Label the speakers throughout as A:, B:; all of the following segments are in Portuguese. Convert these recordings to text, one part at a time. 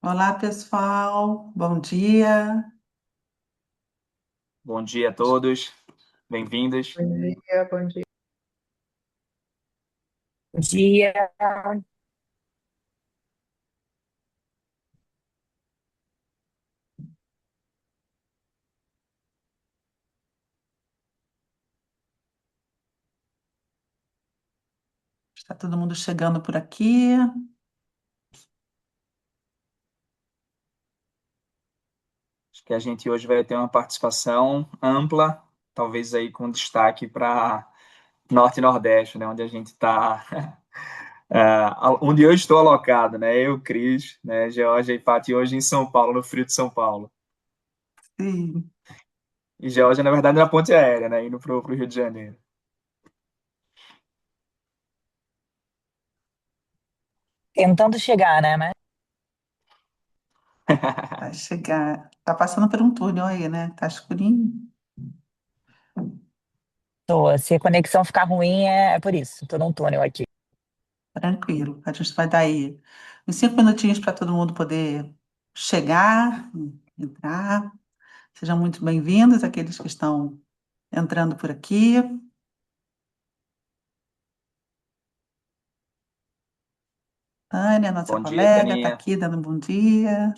A: Olá, pessoal. Bom dia.
B: Bom dia a todos, bem-vindos.
C: Bom dia, bom dia. Dia.
A: Está todo mundo chegando por aqui.
B: Acho que a gente hoje vai ter uma participação ampla, talvez aí com destaque para Norte e Nordeste, né, onde a gente está, onde eu estou alocado, né, eu, Cris, né, Georgia e Paty hoje em São Paulo, no frio de São Paulo.
A: Sim,
B: E Georgia, na verdade, na ponte aérea, né, indo para o Rio de Janeiro.
C: Tentando chegar, né? Mas
A: vai chegar. Está passando por um túnel aí, né? Tá escurinho.
C: tô. Se a conexão ficar ruim, é por isso. Tô num túnel aqui.
A: Tranquilo. A gente vai dar aí uns 5 minutinhos para todo mundo poder chegar, entrar. Sejam muito bem-vindos, aqueles que estão entrando por aqui. Tânia, nossa
B: Bom dia,
A: colega, está
B: Taninha.
A: aqui dando um bom dia.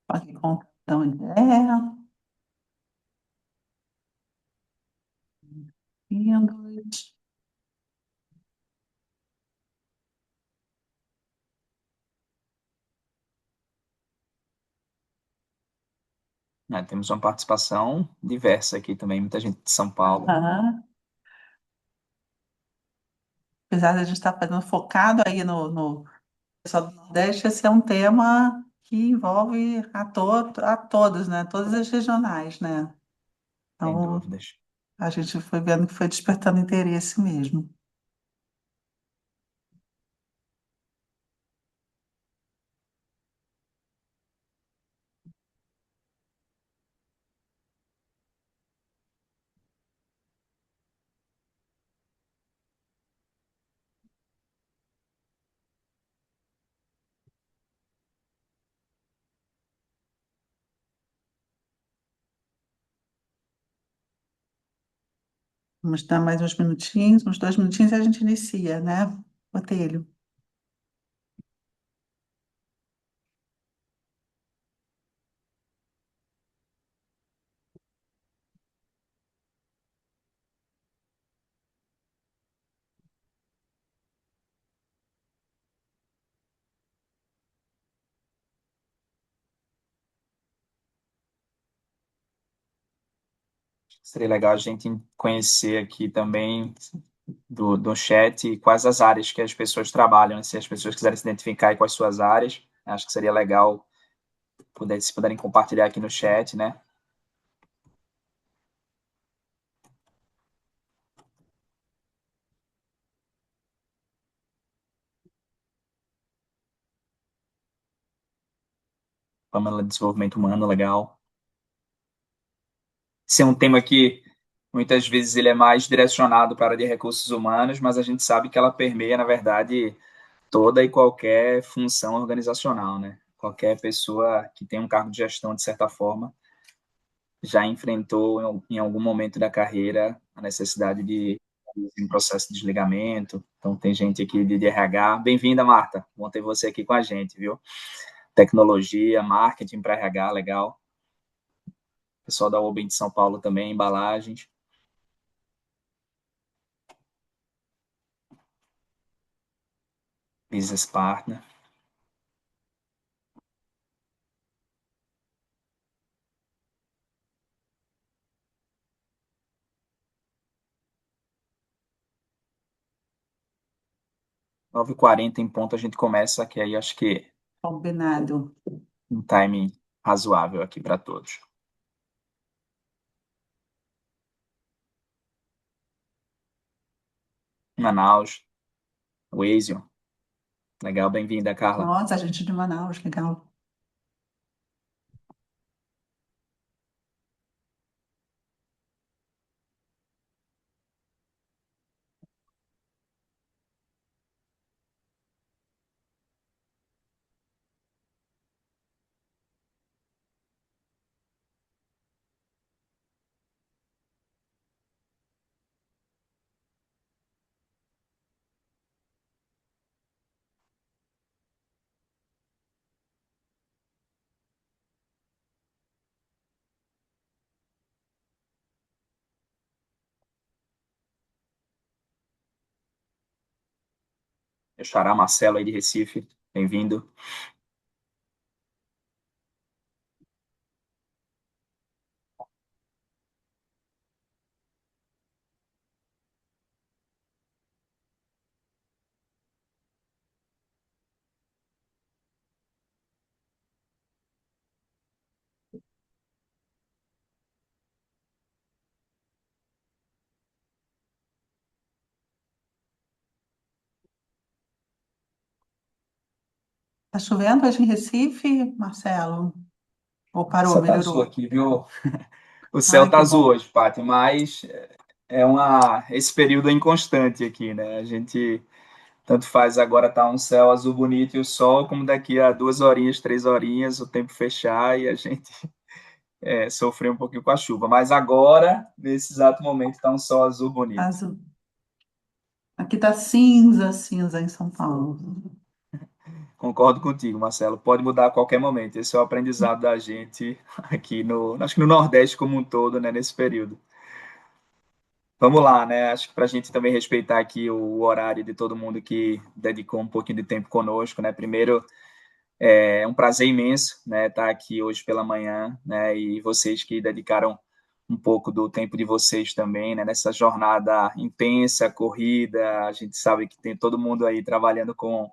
A: Pode contar onde é. Bem-vindos.
B: Temos uma participação diversa aqui também, muita gente de São Paulo.
A: Aham. Apesar de a gente estar fazendo focado aí no pessoal do Nordeste, esse é um tema que envolve a todos, né? Todas as regionais, né?
B: Sem
A: Então,
B: dúvidas.
A: a gente foi vendo que foi despertando interesse mesmo. Vamos dar mais uns minutinhos, uns 2 minutinhos e a gente inicia, né? Botelho.
B: Seria legal a gente conhecer aqui também do chat quais as áreas que as pessoas trabalham, né? Se as pessoas quiserem se identificar com as suas áreas, acho que seria legal se puderem compartilhar aqui no chat, né? Pamela, desenvolvimento humano, legal. Esse é um tema que muitas vezes ele é mais direcionado para a área de recursos humanos, mas a gente sabe que ela permeia, na verdade, toda e qualquer função organizacional, né? Qualquer pessoa que tem um cargo de gestão, de certa forma, já enfrentou em algum momento da carreira a necessidade de um processo de desligamento. Então, tem gente aqui de RH. Bem-vinda, Marta. Bom ter você aqui com a gente, viu? Tecnologia, marketing para RH, legal. Pessoal da Oben de São Paulo também, embalagens, business partner. 9h40 em ponto a gente começa, que aí acho que
A: Combinado.
B: um timing razoável aqui para todos. Manaus, Waze. Legal, bem-vinda, Carla.
A: Nossa, a gente de Manaus, legal.
B: Meu xará Marcelo aí de Recife, bem-vindo.
A: Tá chovendo hoje em Recife, Marcelo? Ou parou,
B: Só tá azul
A: melhorou?
B: aqui, viu? O céu
A: Ai,
B: tá
A: que
B: azul
A: bom.
B: hoje, Paty, mas esse período é inconstante aqui, né? A gente tanto faz agora tá um céu azul bonito e o sol, como daqui a 2 horinhas, 3 horinhas, o tempo fechar e a gente sofrer um pouquinho com a chuva. Mas agora, nesse exato momento, tá um sol azul bonito.
A: Azul. Aqui tá cinza, cinza em São Paulo.
B: Concordo contigo, Marcelo. Pode mudar a qualquer momento. Esse é o aprendizado da gente aqui acho que no Nordeste como um todo, né, nesse período. Vamos lá, né? Acho que para a gente também respeitar aqui o horário de todo mundo que dedicou um pouquinho de tempo conosco, né? Primeiro, é um prazer imenso, né, estar aqui hoje pela manhã, né? E vocês que dedicaram um pouco do tempo de vocês também, né? Nessa jornada intensa, corrida, a gente sabe que tem todo mundo aí trabalhando com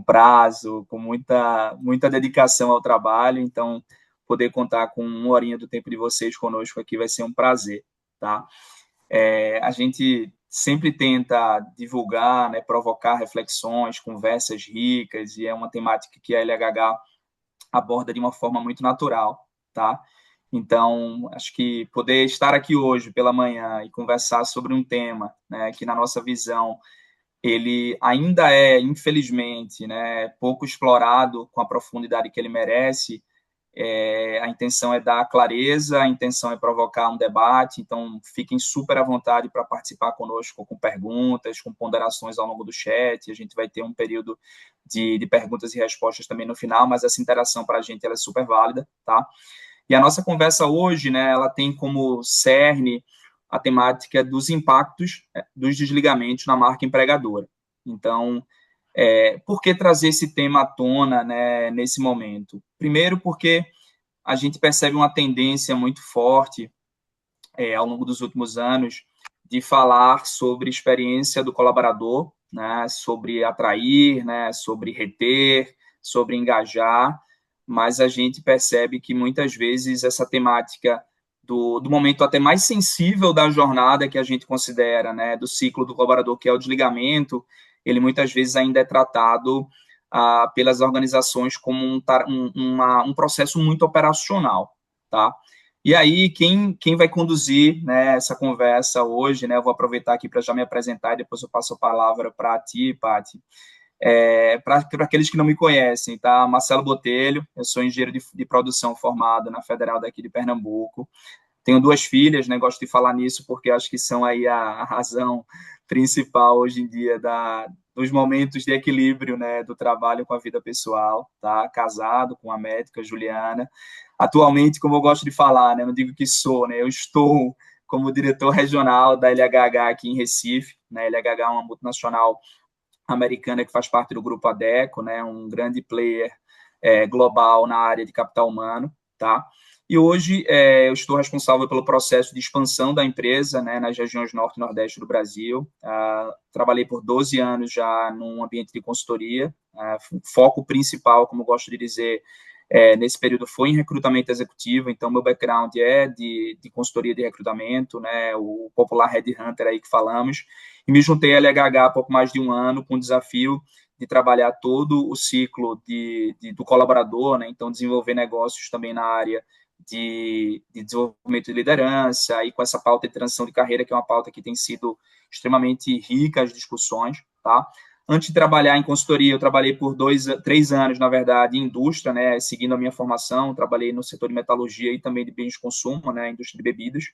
B: prazo, com muita dedicação ao trabalho, então poder contar com 1 horinha do tempo de vocês conosco aqui vai ser um prazer, tá? A gente sempre tenta divulgar, né, provocar reflexões, conversas ricas, e é uma temática que a LHH aborda de uma forma muito natural, tá? Então, acho que poder estar aqui hoje pela manhã e conversar sobre um tema, né, que na nossa visão ele ainda é, infelizmente, né, pouco explorado com a profundidade que ele merece. A intenção é dar clareza, a intenção é provocar um debate, então fiquem super à vontade para participar conosco com perguntas, com ponderações ao longo do chat. A gente vai ter um período de perguntas e respostas também no final, mas essa interação para a gente ela é super válida, tá? E a nossa conversa hoje, né, ela tem como cerne a temática dos impactos dos desligamentos na marca empregadora. Então, por que trazer esse tema à tona, né, nesse momento? Primeiro, porque a gente percebe uma tendência muito forte ao longo dos últimos anos de falar sobre experiência do colaborador, né, sobre atrair, né, sobre reter, sobre engajar, mas a gente percebe que muitas vezes essa temática do momento até mais sensível da jornada que a gente considera, né, do ciclo do colaborador, que é o desligamento, ele muitas vezes ainda é tratado pelas organizações como um processo muito operacional, tá? E aí, quem vai conduzir, né, essa conversa hoje, né, eu vou aproveitar aqui para já me apresentar e depois eu passo a palavra para ti, Paty. Para aqueles que não me conhecem, tá? Marcelo Botelho, eu sou engenheiro de produção formado na Federal daqui de Pernambuco. Tenho 2 filhas, né? Gosto de falar nisso porque acho que são aí a razão principal hoje em dia dos momentos de equilíbrio, né, do trabalho com a vida pessoal, tá? Casado com a médica Juliana. Atualmente, como eu gosto de falar, né, não digo que sou, né, eu estou como diretor regional da LHH aqui em Recife, né? LHH é uma multinacional americana que faz parte do grupo Adecco, né, um grande player global na área de capital humano, tá? E hoje eu estou responsável pelo processo de expansão da empresa, né, nas regiões norte e nordeste do Brasil. Trabalhei por 12 anos já num ambiente de consultoria. Foco principal, como gosto de dizer, nesse período foi em recrutamento executivo. Então, meu background é de consultoria de recrutamento, né, o popular headhunter aí que falamos. E me juntei à LHH há pouco mais de um ano com o desafio de trabalhar todo o ciclo do colaborador, né, então desenvolver negócios também na área de desenvolvimento de liderança e com essa pauta de transição de carreira, que é uma pauta que tem sido extremamente rica as discussões, tá? Antes de trabalhar em consultoria, eu trabalhei por 3 anos, na verdade, em indústria, né, seguindo a minha formação, trabalhei no setor de metalurgia e também de bens de consumo, né, indústria de bebidas.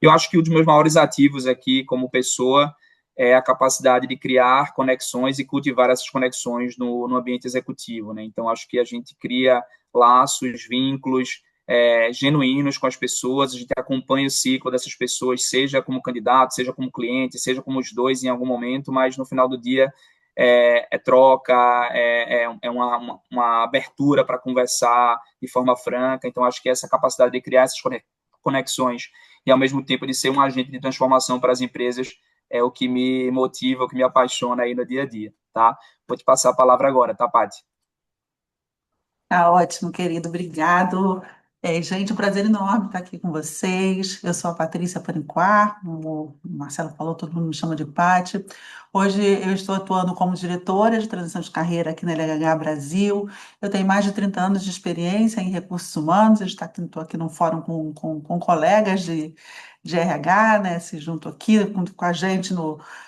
B: Eu acho que um dos meus maiores ativos aqui, como pessoa, é a capacidade de criar conexões e cultivar essas conexões no ambiente executivo, né? Então, acho que a gente cria laços, vínculos, genuínos com as pessoas, a gente acompanha o ciclo dessas pessoas, seja como candidato, seja como cliente, seja como os dois em algum momento, mas no final do dia troca, uma abertura para conversar de forma franca. Então, acho que essa capacidade de criar essas conexões e, ao mesmo tempo, de ser um agente de transformação para as empresas é o que me motiva, o que me apaixona aí no dia a dia, tá? Vou te passar a palavra agora, tá, Paty?
A: Tá ótimo, querido, obrigado. Gente, um prazer enorme estar aqui com vocês. Eu sou a Patrícia Paniquar, como o Marcelo falou, todo mundo me chama de Pati. Hoje eu estou atuando como diretora de transição de carreira aqui na LHH Brasil. Eu tenho mais de 30 anos de experiência em recursos humanos. Estou aqui num fórum com colegas de RH, né? Se junto aqui junto com a gente,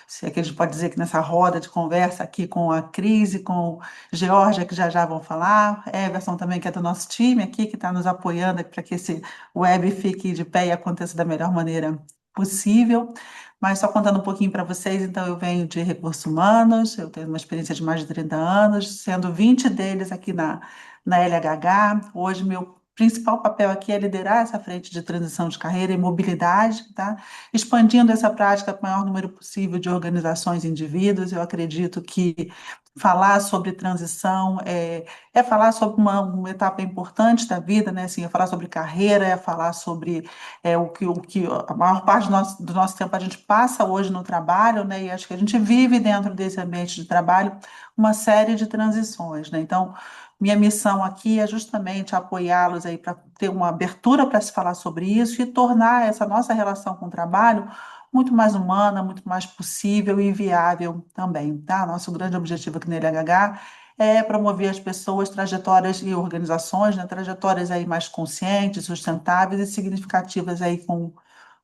A: se é que a gente pode dizer que nessa roda de conversa aqui com a Cris e com Georgia, que já vão falar, Everson também, que é do nosso time aqui, que está nos apoiando para que esse web fique de pé e aconteça da melhor maneira possível. Mas só contando um pouquinho para vocês, então eu venho de recursos humanos, eu tenho uma experiência de mais de 30 anos, sendo 20 deles aqui na LHH. Hoje, meu principal papel aqui é liderar essa frente de transição de carreira e mobilidade, tá? Expandindo essa prática para o maior número possível de organizações e indivíduos. Eu acredito que falar sobre transição é falar sobre uma etapa importante da vida, né? Assim, é falar sobre carreira, é falar sobre o que a maior parte do nosso tempo a gente passa hoje no trabalho, né? E acho que a gente vive dentro desse ambiente de trabalho uma série de transições, né? Então, minha missão aqui é justamente apoiá-los aí para ter uma abertura para se falar sobre isso e tornar essa nossa relação com o trabalho muito mais humana, muito mais possível e viável também, tá? Nosso grande objetivo aqui na LHH é promover as pessoas, trajetórias e organizações, né? Trajetórias aí mais conscientes, sustentáveis e significativas aí com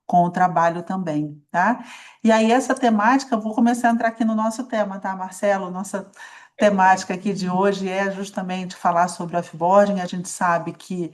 A: o trabalho também, tá? E aí essa temática, eu vou começar a entrar aqui no nosso tema, tá, Marcelo? Nossa temática aqui de hoje é justamente falar sobre offboarding. A gente sabe que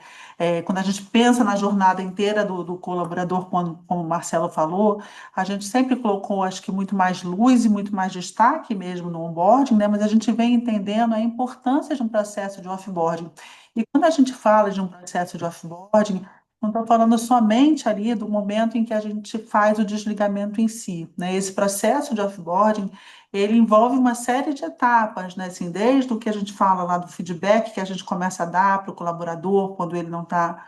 A: quando a gente pensa na jornada inteira do colaborador, como o Marcelo falou, a gente sempre colocou, acho que, muito mais luz e muito mais destaque mesmo no onboarding, né? Mas a gente vem entendendo a importância de um processo de offboarding. E quando a gente fala de um processo de offboarding, não estou falando somente ali do momento em que a gente faz o desligamento em si, né? Esse processo de offboarding, ele envolve uma série de etapas, né? Assim, desde o que a gente fala lá do feedback que a gente começa a dar para o colaborador quando ele não tá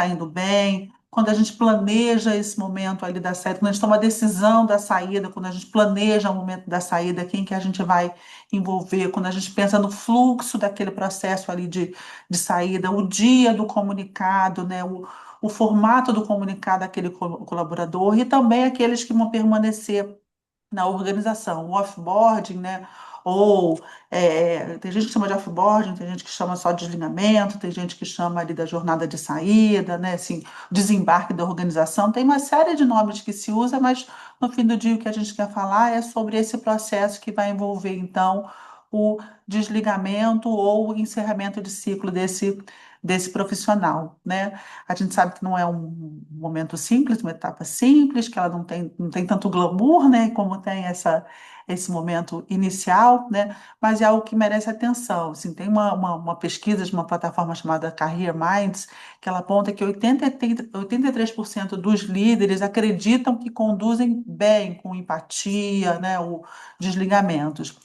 A: indo bem, quando a gente planeja esse momento ali da saída, quando a gente toma a decisão da saída, quando a gente planeja o momento da saída, quem que a gente vai envolver, quando a gente pensa no fluxo daquele processo ali de saída, o dia do comunicado, né? O formato do comunicado daquele colaborador e também aqueles que vão permanecer na organização, o offboarding, né? Ou tem gente que chama de offboarding, tem gente que chama só de desligamento, tem gente que chama ali da jornada de saída, né? Assim, desembarque da organização. Tem uma série de nomes que se usa, mas no fim do dia o que a gente quer falar é sobre esse processo que vai envolver, então, o desligamento ou o encerramento de ciclo desse profissional, né? A gente sabe que não é um momento simples, uma etapa simples, que ela não tem tanto glamour, né, como tem esse momento inicial, né, mas é algo que merece atenção. Assim, tem uma pesquisa de uma plataforma chamada Career Minds, que ela aponta que 83% dos líderes acreditam que conduzem bem, com empatia, né, o desligamentos.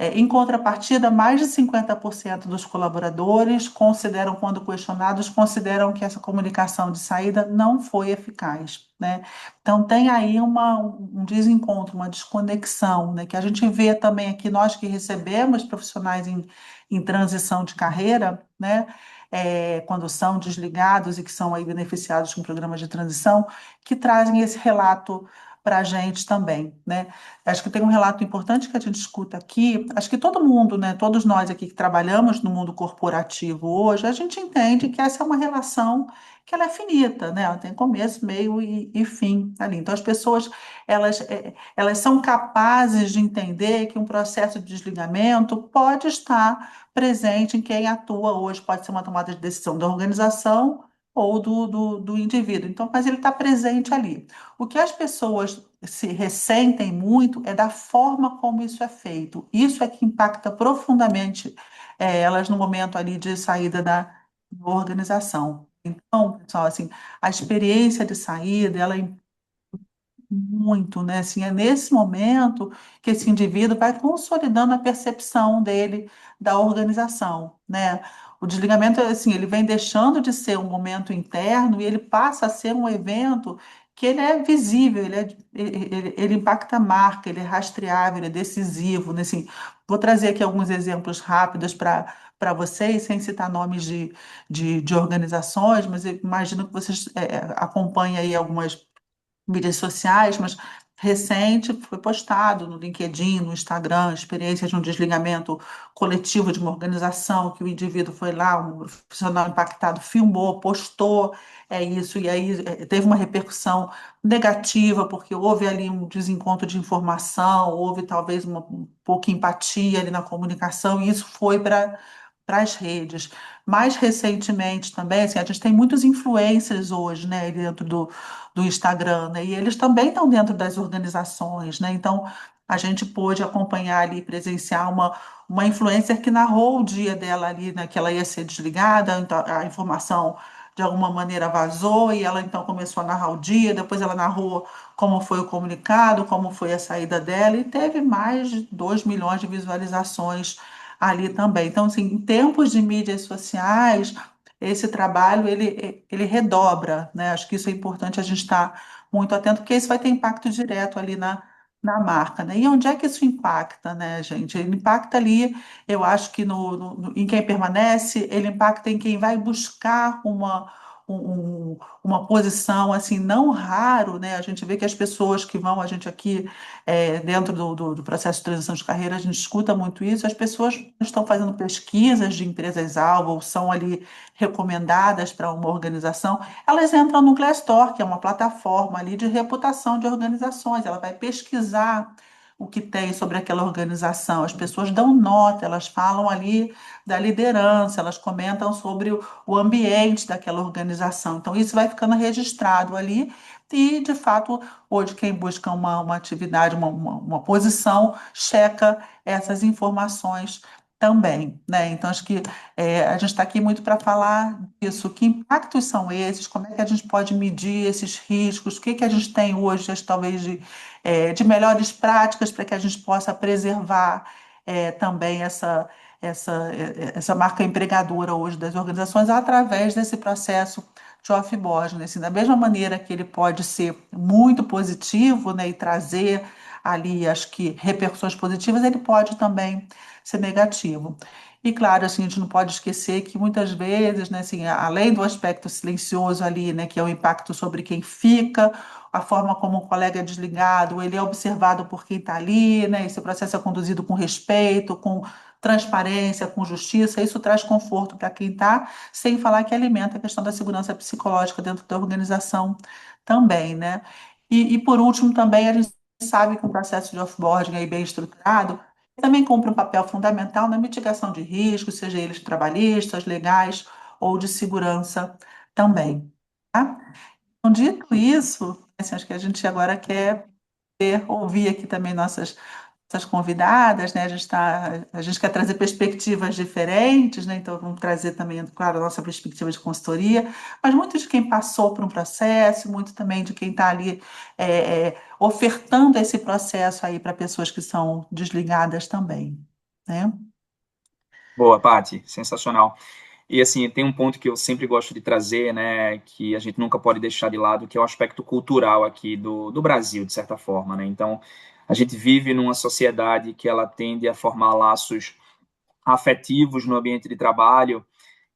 A: Em contrapartida, mais de 50% dos colaboradores consideram, quando questionados, consideram que essa comunicação de saída não foi eficaz, né? Então, tem aí um desencontro, uma desconexão, né? Que a gente vê também aqui, nós que recebemos profissionais em transição de carreira, né? Quando são desligados e que são aí beneficiados com programas de transição, que trazem esse relato para a gente também, né? Acho que tem um relato importante que a gente escuta aqui. Acho que todo mundo, né? Todos nós aqui que trabalhamos no mundo corporativo hoje, a gente entende que essa é uma relação que ela é finita, né? Ela tem começo, meio e fim ali. Então as pessoas elas são capazes de entender que um processo de desligamento pode estar presente em quem atua hoje, pode ser uma tomada de decisão da organização ou do indivíduo. Então, mas ele está presente ali. O que as pessoas se ressentem muito é da forma como isso é feito. Isso é que impacta profundamente elas no momento ali de saída da organização. Então, pessoal, assim, a experiência de saída, ela muito, né? Assim, é nesse momento que esse indivíduo vai consolidando a percepção dele da organização, né? O desligamento, assim, ele vem deixando de ser um momento interno e ele passa a ser um evento que ele é visível, ele impacta a marca, ele é rastreável, ele é decisivo, né? Assim, vou trazer aqui alguns exemplos rápidos para vocês, sem citar nomes de organizações, mas eu imagino que vocês acompanhem aí algumas mídias sociais, mas recente foi postado no LinkedIn, no Instagram, experiência de um desligamento coletivo de uma organização, que o indivíduo foi lá, um profissional impactado, filmou, postou, isso, e aí teve uma repercussão negativa, porque houve ali um desencontro de informação, houve talvez uma pouca empatia ali na comunicação, e isso foi para as redes. Mais recentemente também, assim, a gente tem muitos influencers hoje, né, dentro do Instagram, né, e eles também estão dentro das organizações, né, então a gente pôde acompanhar ali, presenciar uma influencer que narrou o dia dela ali, né, que ela ia ser desligada, então a informação de alguma maneira vazou e ela então começou a narrar o dia, depois ela narrou como foi o comunicado, como foi a saída dela, e teve mais de 2 milhões de visualizações ali também. Então, assim, em tempos de mídias sociais, esse trabalho ele redobra, né? Acho que isso é importante a gente estar muito atento, porque isso vai ter impacto direto ali na marca, né? E onde é que isso impacta, né, gente? Ele impacta ali, eu acho que em quem permanece, ele impacta em quem vai buscar uma posição assim, não raro, né? A gente vê que as pessoas que vão, a gente aqui dentro do processo de transição de carreira, a gente escuta muito isso, as pessoas estão fazendo pesquisas de empresas-alvo, ou são ali recomendadas para uma organização, elas entram no Glassdoor, que é uma plataforma ali de reputação de organizações, ela vai pesquisar o que tem sobre aquela organização, as pessoas dão nota, elas falam ali da liderança, elas comentam sobre o ambiente daquela organização. Então, isso vai ficando registrado ali, e, de fato, hoje quem busca uma atividade, uma posição, checa essas informações também, né? Então, acho que a gente está aqui muito para falar disso. Que impactos são esses? Como é que a gente pode medir esses riscos? O que que a gente tem hoje, talvez, de melhores práticas para que a gente possa preservar também essa marca empregadora hoje das organizações através desse processo de offboarding, né? Assim, da mesma maneira que ele pode ser muito positivo, né, e trazer ali, acho que, repercussões positivas, ele pode também ser negativo. E claro, assim, a gente não pode esquecer que muitas vezes, né, assim, além do aspecto silencioso ali, né, que é o impacto sobre quem fica, a forma como o colega é desligado, ele é observado por quem está ali, né, esse processo é conduzido com respeito, com transparência, com justiça, isso traz conforto para quem está, sem falar que alimenta a questão da segurança psicológica dentro da organização também, né? E por último, também a gente sabe que um processo de offboarding aí bem estruturado também cumpre um papel fundamental na mitigação de riscos, seja eles trabalhistas, legais ou de segurança também. Tá? Então, dito isso, assim, acho que a gente agora quer ouvir aqui também nossas convidadas, né? A gente quer trazer perspectivas diferentes, né? Então vamos trazer também, claro, a nossa perspectiva de consultoria, mas muito de quem passou por um processo, muito também de quem está ali ofertando esse processo aí para pessoas que são desligadas também. né?
B: Boa, Paty, sensacional. E assim, tem um ponto que eu sempre gosto de trazer, né, que a gente nunca pode deixar de lado, que é o aspecto cultural aqui do Brasil, de certa forma, né? Então, a gente vive numa sociedade que ela tende a formar laços afetivos no ambiente de trabalho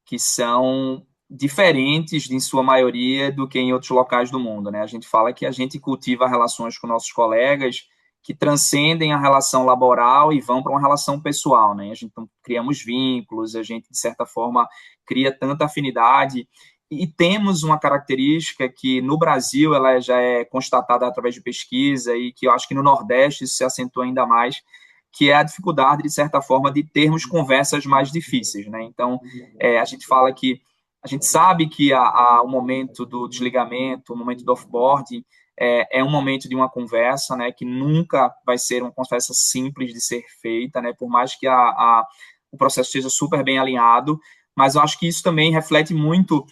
B: que são diferentes, em sua maioria, do que em outros locais do mundo, né? A gente fala que a gente cultiva relações com nossos colegas que transcendem a relação laboral e vão para uma relação pessoal, né? A gente então, criamos vínculos, a gente, de certa forma, cria tanta afinidade e temos uma característica que no Brasil ela já é constatada através de pesquisa e que eu acho que no Nordeste isso se acentua ainda mais, que é a dificuldade, de certa forma, de termos conversas mais difíceis, né? Então, a gente fala que a gente sabe que o momento do desligamento, o momento do offboarding, é um momento de uma conversa, né? Que nunca vai ser uma conversa simples de ser feita, né? Por mais que o processo esteja super bem alinhado, mas eu acho que isso também reflete muito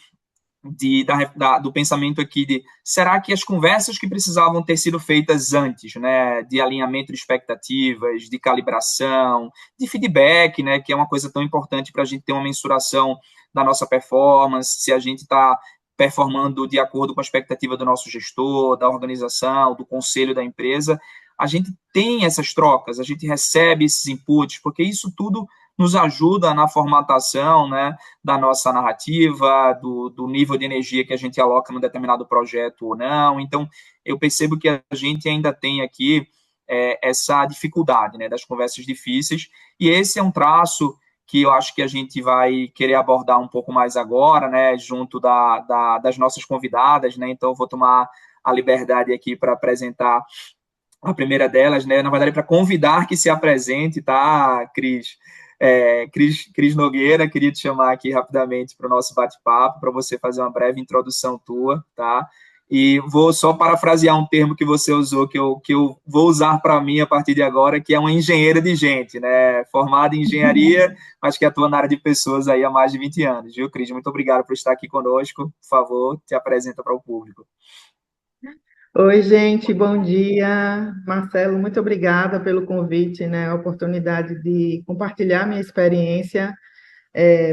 B: do pensamento aqui de será que as conversas que precisavam ter sido feitas antes, né, de alinhamento de expectativas, de calibração, de feedback, né, que é uma coisa tão importante para a gente ter uma mensuração da nossa performance, se a gente está performando de acordo com a expectativa do nosso gestor, da organização, do conselho da empresa, a gente tem essas trocas, a gente recebe esses inputs, porque isso tudo nos ajuda na formatação, né, da nossa narrativa, do nível de energia que a gente aloca num determinado projeto ou não. Então, eu percebo que a gente ainda tem aqui essa dificuldade, né, das conversas difíceis, e esse é um traço que eu acho que a gente vai querer abordar um pouco mais agora, né, junto das nossas convidadas, né, então eu vou tomar a liberdade aqui para apresentar a primeira delas, né, na verdade, para convidar que se apresente, tá, Cris? Cris Nogueira, queria te chamar aqui rapidamente para o nosso bate-papo, para você fazer uma breve introdução tua, tá? E vou só parafrasear um termo que você usou, que eu vou usar para mim a partir de agora, que é uma engenheira de gente, né? Formada em engenharia, mas que atua na área de pessoas aí há mais de 20 anos, viu, Cris? Muito obrigado por estar aqui conosco. Por favor, te apresenta para o público.
D: Oi, gente, bom dia. Marcelo, muito obrigada pelo convite, né? A oportunidade de compartilhar minha experiência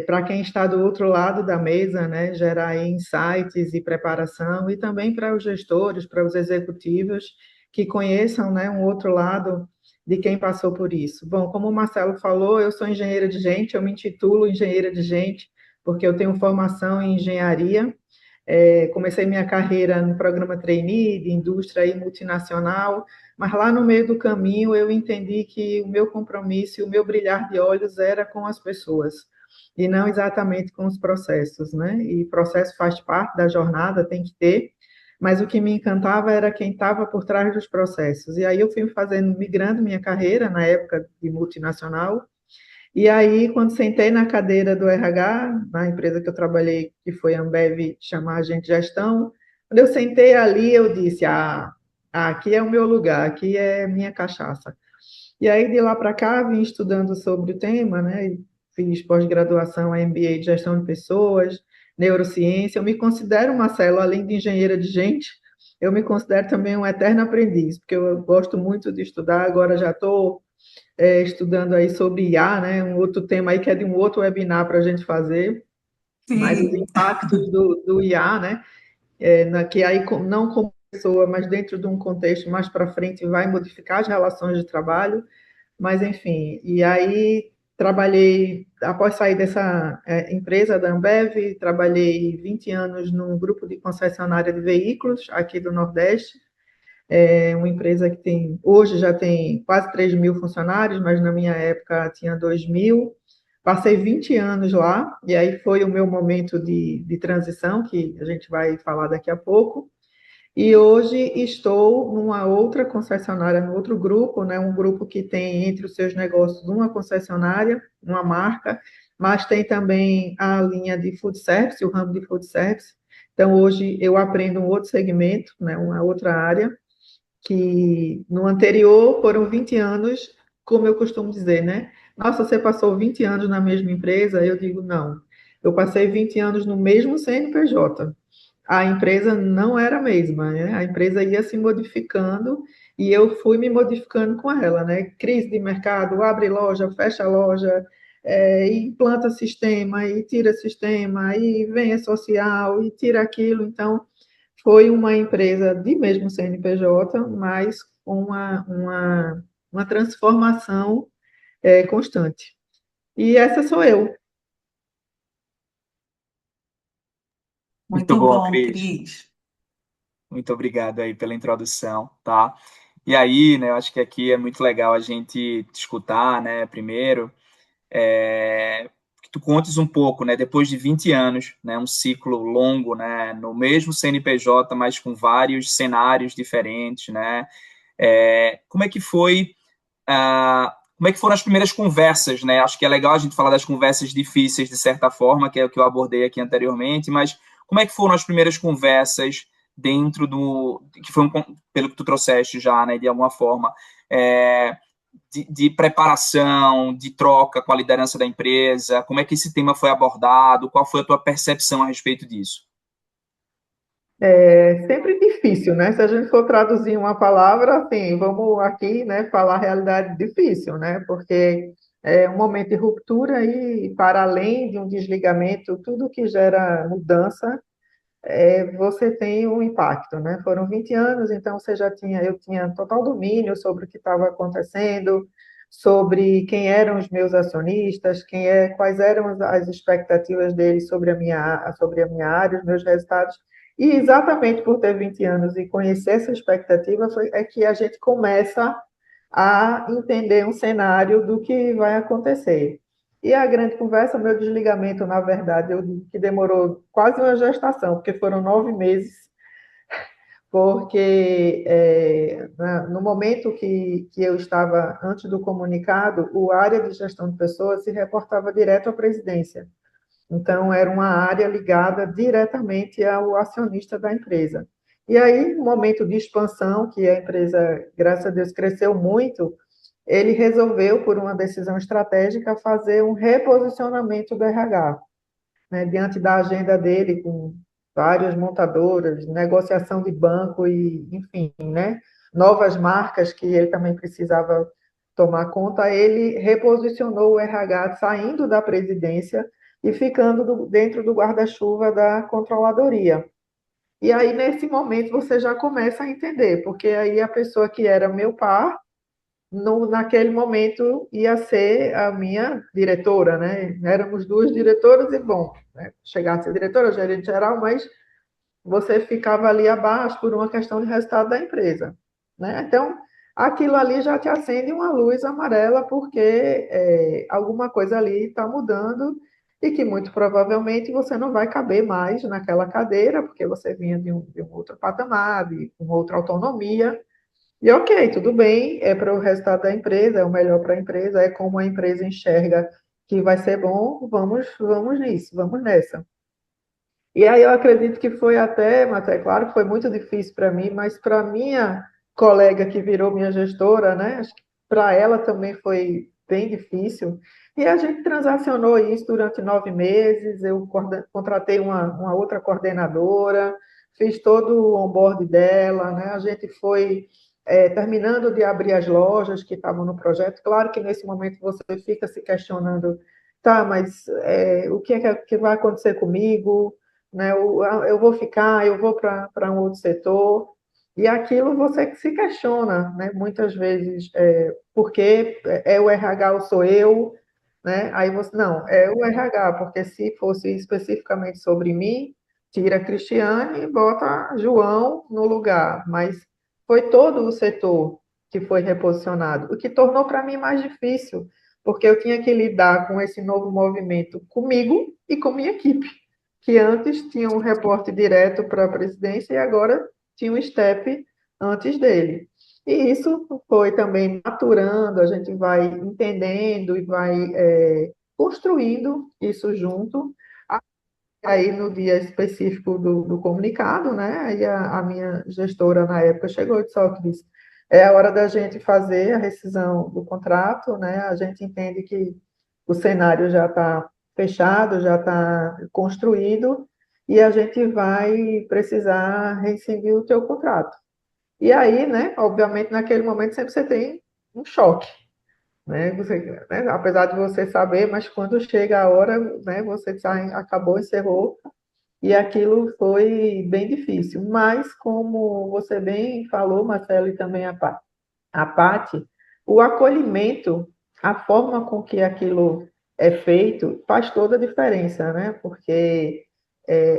D: para quem está do outro lado da mesa, né? Gerar aí insights e preparação, e também para os gestores, para os executivos que conheçam, né, um outro lado de quem passou por isso. Bom, como o Marcelo falou, eu sou engenheira de gente, eu me intitulo engenheira de gente, porque eu tenho formação em engenharia. Comecei minha carreira no programa trainee de indústria e multinacional, mas lá no meio do caminho eu entendi que o meu compromisso e o meu brilhar de olhos era com as pessoas, e não exatamente com os processos, né? E processo faz parte da jornada, tem que ter, mas o que me encantava era quem estava por trás dos processos. E aí eu fui fazendo, migrando minha carreira na época de multinacional. E aí, quando sentei na cadeira do RH, na empresa que eu trabalhei, que foi a Ambev, chamar a gente de gestão, quando eu sentei ali, eu disse: aqui é o meu lugar, aqui é minha cachaça. E aí, de lá para cá, vim estudando sobre o tema, né? Fiz pós-graduação, a MBA de Gestão de Pessoas, Neurociência. Eu me considero, Marcelo, além de engenheira de gente, eu me considero também um eterno aprendiz, porque eu gosto muito de estudar, agora já estou estudando aí sobre IA, né? Um outro tema aí que é de um outro webinar para a gente fazer, mas os
A: Sim.
D: impactos do IA, né? Que aí não como pessoa, mas dentro de um contexto mais para frente vai modificar as relações de trabalho, mas enfim, e aí trabalhei, após sair dessa empresa da Ambev, trabalhei 20 anos num grupo de concessionária de veículos aqui do Nordeste. É uma empresa que hoje já tem quase 3 mil funcionários, mas na minha época tinha 2 mil. Passei 20 anos lá, e aí foi o meu momento de transição, que a gente vai falar daqui a pouco. E hoje estou numa outra concessionária, no outro grupo, né? Um grupo que tem entre os seus negócios uma concessionária, uma marca, mas tem também a linha de food service, o ramo de food service. Então, hoje eu aprendo um outro segmento, né? Uma outra área, que no anterior foram 20 anos, como eu costumo dizer, né? Nossa, você passou 20 anos na mesma empresa? Eu digo, não. Eu passei 20 anos no mesmo CNPJ. a empresa não era a mesma, né? A empresa ia se modificando e eu fui me modificando com ela, né? Crise de mercado, abre loja, fecha loja, implanta sistema, e tira sistema, e vem a social, e tira aquilo. Então, foi uma empresa de mesmo CNPJ, mas com uma transformação constante. E essa sou eu.
B: Muito
A: Muito
B: bom,
A: bom,
B: Cris.
A: Cris.
B: Muito obrigado aí pela introdução, tá? E aí, né, eu acho que aqui é muito legal a gente te escutar, né, primeiro, que tu contes um pouco, né, depois de 20 anos, né, um ciclo longo, né, no mesmo CNPJ, mas com vários cenários diferentes, né, como é que foi, como é que foram as primeiras conversas, né, acho que é legal a gente falar das conversas difíceis, de certa forma, que é o que eu abordei aqui anteriormente, mas como é que foram as primeiras conversas dentro que foi pelo que tu trouxeste já, né, de alguma forma, de preparação, de troca com a liderança da empresa? Como é que esse tema foi abordado? Qual foi a tua percepção a respeito disso?
D: É sempre difícil, né? Se a gente for traduzir uma palavra, assim, vamos aqui, né, falar realidade difícil, né? Porque é um momento de ruptura e, para além de um desligamento, tudo que gera mudança, você tem um impacto, né? Foram 20 anos, então eu tinha total domínio sobre o que estava acontecendo, sobre quem eram os meus acionistas, quais eram as expectativas deles sobre a minha área, os meus resultados. E exatamente por ter 20 anos e conhecer essa expectativa é que a gente começa a entender um cenário do que vai acontecer. E a grande conversa, meu desligamento, na verdade, eu digo que demorou quase uma gestação, porque foram 9 meses, porque no momento que eu estava antes do comunicado, a área de gestão de pessoas se reportava direto à presidência. Então, era uma área ligada diretamente ao acionista da empresa. E aí, no momento de expansão, que a empresa, graças a Deus, cresceu muito, ele resolveu, por uma decisão estratégica, fazer um reposicionamento do RH, né, diante da agenda dele, com várias montadoras, negociação de banco e, enfim, né, novas marcas que ele também precisava tomar conta, ele reposicionou o RH saindo da presidência e ficando dentro do guarda-chuva da controladoria. E aí, nesse momento, você já começa a entender, porque aí a pessoa que era meu par naquele momento ia ser a minha diretora, né? Éramos duas diretoras e, bom, né? Chegar a ser diretora, gerente geral, mas você ficava ali abaixo por uma questão de resultado da empresa, né? Então, aquilo ali já te acende uma luz amarela, porque alguma coisa ali está mudando e que muito provavelmente você não vai caber mais naquela cadeira, porque você vinha de um outro patamar, de uma outra autonomia, e ok, tudo bem, é para o resultado da empresa, é o melhor para a empresa, é como a empresa enxerga que vai ser bom, vamos nisso, vamos nessa. E aí eu acredito que foi mas é claro que foi muito difícil para mim, mas para minha colega que virou minha gestora, né, acho que para ela também foi bem difícil. E a gente transacionou isso durante 9 meses, eu contratei uma outra coordenadora, fiz todo o onboard dela, né, a gente foi terminando de abrir as lojas que estavam no projeto. Claro que nesse momento você fica se questionando, tá, mas o que é que vai acontecer comigo? Né? Eu vou ficar, eu vou para um outro setor, e aquilo você que se questiona, né? Muitas vezes, porque é o RH ou sou eu, né? Aí você, não, é o RH, porque se fosse especificamente sobre mim, tira a Cristiane e bota João no lugar, mas foi todo o setor que foi reposicionado, o que tornou para mim mais difícil, porque eu tinha que lidar com esse novo movimento comigo e com minha equipe, que antes tinha um reporte direto para a presidência e agora tinha um step antes dele. E isso foi também maturando, a gente vai entendendo e vai construindo isso junto. Aí, no dia específico do comunicado, né? Aí a minha gestora na época chegou e disse: ó, Cris, é a hora da gente fazer a rescisão do contrato, né? A gente entende que o cenário já está fechado, já está construído, e a gente vai precisar rescindir o teu contrato. E aí, né, obviamente, naquele momento sempre você tem um choque, né? Você, né, apesar de você saber, mas quando chega a hora, né, você acabou, encerrou, e aquilo foi bem difícil. Mas, como você bem falou, Marcelo, e também a Paty, o acolhimento, a forma com que aquilo é feito, faz toda a diferença, né? Porque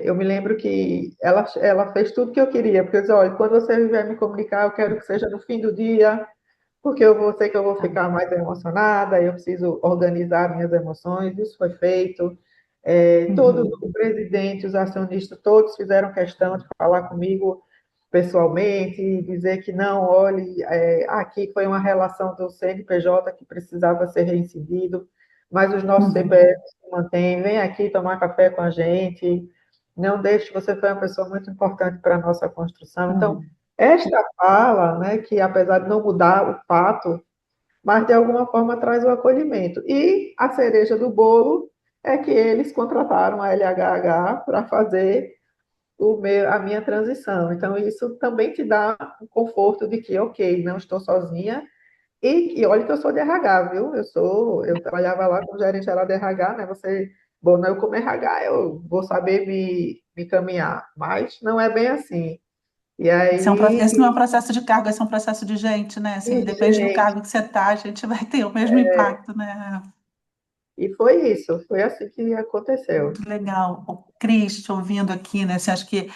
D: eu me lembro que ela fez tudo que eu queria, porque eu disse, olha, quando você vier me comunicar, eu quero que seja no fim do dia, porque sei que eu vou ficar mais emocionada, eu preciso organizar minhas emoções, isso foi feito. Todos,
A: Uhum.
D: o presidente, os acionistas, todos fizeram questão de falar comigo pessoalmente, dizer que não, olhe, aqui foi uma relação do CNPJ que precisava ser reincidido, mas os nossos
A: Uhum.
D: CPFs se mantêm, vem aqui tomar café com a gente, não deixe, você foi uma pessoa muito importante para a nossa construção. Então,
A: Uhum.
D: esta fala, né, que apesar de não mudar o fato, mas de alguma forma traz o acolhimento. E a cereja do bolo é que eles contrataram a LHH para fazer a minha transição. Então, isso também te dá um conforto de que, ok, não estou sozinha. E olha que eu sou de RH, viu? Eu trabalhava lá como gerente geral de RH, né? Bom, não, eu como RH, eu vou saber me caminhar, mas não é bem assim. E aí,
A: Esse não é um processo de cargo, esse é um processo de gente, né? Assim, depende do
D: gente,
A: cargo que você está, a gente vai ter o mesmo impacto, né?
D: e foi isso, foi assim que aconteceu.
A: Muito legal. O Cris, te ouvindo aqui, né? Assim, acho que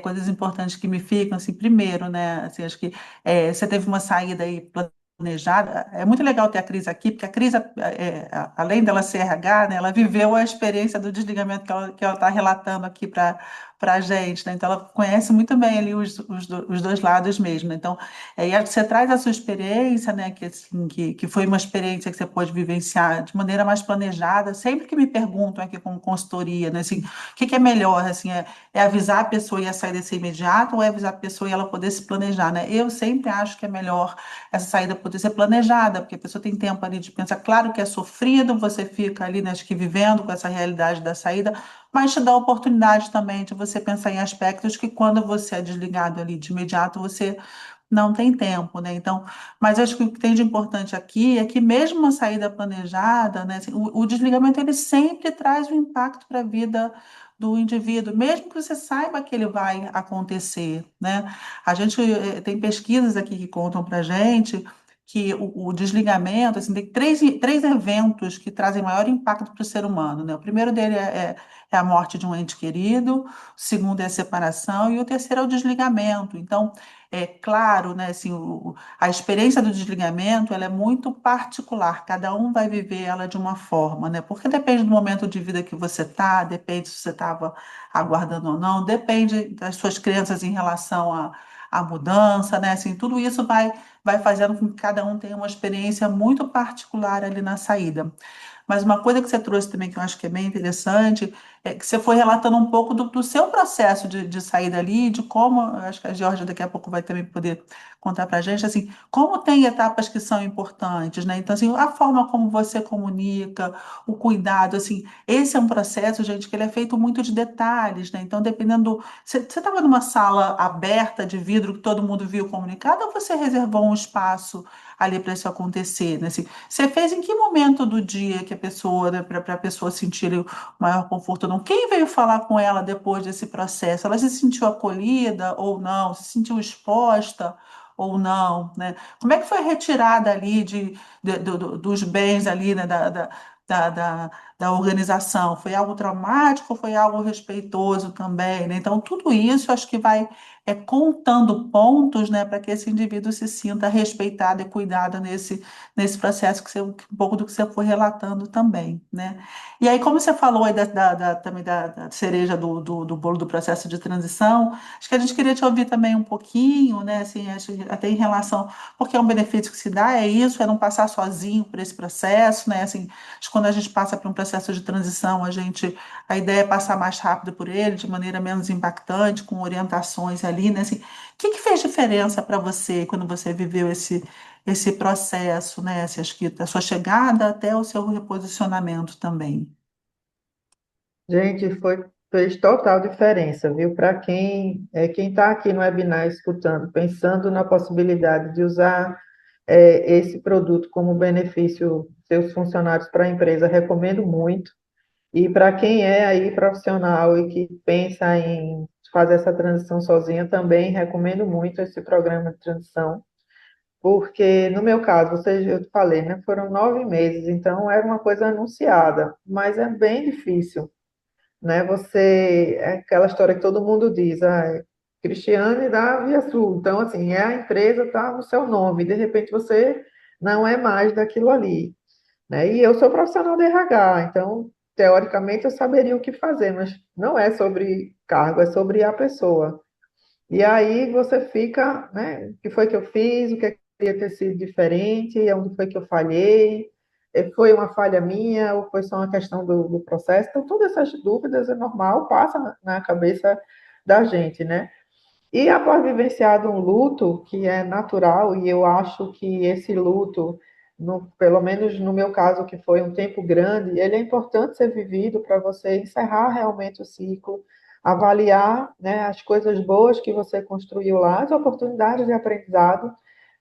A: coisas importantes que me ficam, assim, primeiro, né? Assim, acho que você teve uma saída aí planejada. É muito legal ter a Cris aqui, porque a Cris, além dela ser RH, né, ela viveu a experiência do desligamento que ela está relatando aqui para a gente, né? Então, ela conhece muito bem ali os dois lados mesmo, né? Então, e acho que você traz a sua experiência, né? Que, assim, que foi uma experiência que você pôde vivenciar de maneira mais planejada. Sempre que me perguntam aqui como consultoria, né? Assim, o que é melhor, assim, é avisar a pessoa e a saída ser imediata ou é avisar a pessoa e ela poder se planejar, né? Eu sempre acho que é melhor essa saída poder ser planejada, porque a pessoa tem tempo ali de pensar. Claro que é sofrido, você fica ali, né, acho que vivendo com essa realidade da saída, mas te dá a oportunidade também de você pensar em aspectos que quando você é desligado ali de imediato, você não tem tempo, né? Então, mas acho que o que tem de importante aqui é que mesmo uma saída planejada, né, assim, o desligamento ele sempre traz um impacto para a vida do indivíduo, mesmo que você saiba que ele vai acontecer, né? A gente tem pesquisas aqui que contam para a gente que o desligamento, assim, tem três eventos que trazem maior impacto para o ser humano, né? O primeiro dele é a morte de um ente querido, o segundo é a separação e o terceiro é o desligamento. Então, é claro, né, assim, a experiência do desligamento, ela é muito particular, cada um vai viver ela de uma forma, né? Porque depende do momento de vida que você está, depende se você estava aguardando ou não, depende das suas crenças em relação à mudança, né? Assim, tudo isso vai fazendo com que cada um tenha uma experiência muito particular ali na saída. Mas uma coisa que você trouxe também que eu acho que é bem interessante é que você foi relatando um pouco do seu processo de sair dali, de como, eu acho que a Georgia daqui a pouco vai também poder contar para a gente, assim, como tem etapas que são importantes, né? Então, assim, a forma como você comunica, o cuidado, assim, esse é um processo, gente, que ele é feito muito de detalhes, né? Então, dependendo, você estava numa sala aberta de vidro que todo mundo viu comunicado ou você reservou um espaço ali para isso acontecer, né? Assim, você fez em que momento do dia que a pessoa, né, para a pessoa sentir ali o maior conforto ou não? Quem veio falar com ela depois desse processo? Ela se sentiu acolhida ou não? Se sentiu exposta ou não, né? Como é que foi a retirada ali dos bens ali, né, da, da, da organização? Foi algo traumático ou foi algo respeitoso também, né? Então, tudo isso acho que vai contando pontos, né, para que esse indivíduo se sinta respeitado e cuidado nesse processo que um pouco do que você foi relatando também, né? E aí, como você falou aí também da cereja do bolo do processo de transição, acho que a gente queria te ouvir também um pouquinho, né? Assim, acho que até em relação, porque é um benefício que se dá, é isso, é não passar sozinho por esse processo, né? Assim, acho que quando a gente passa por um processo de transição, a ideia é passar mais rápido por ele, de maneira menos impactante, com orientações ali, né? Assim, o que fez diferença para você quando você viveu esse processo, né? Assim, acho que da sua chegada até o seu reposicionamento também.
D: Gente, foi fez total diferença, viu? Para quem está aqui no webinar escutando, pensando na possibilidade de usar esse produto como benefício seus funcionários para a empresa, recomendo muito. E para quem é aí profissional e que pensa em fazer essa transição sozinha, também recomendo muito esse programa de transição, porque no meu caso, eu te falei, né? Foram 9 meses, então era uma coisa anunciada, mas é bem difícil, né? É aquela história que todo mundo diz, Cristiane da Via Sul. Então, assim, a empresa está no seu nome, de repente você não é mais daquilo ali, né? E eu sou profissional de RH, então, teoricamente, eu saberia o que fazer, mas não é sobre cargo, é sobre a pessoa. E aí você fica, né? O que foi que eu fiz? O que poderia ter sido diferente? Onde foi que eu falhei? Foi uma falha minha ou foi só uma questão do processo? Então, todas essas dúvidas é normal, passa na cabeça da gente, né? E após vivenciar um luto, que é natural, e eu acho que esse luto, pelo menos no meu caso, que foi um tempo grande, ele é importante ser vivido para você encerrar realmente o ciclo, avaliar, né, as coisas boas que você construiu lá, as oportunidades de aprendizado,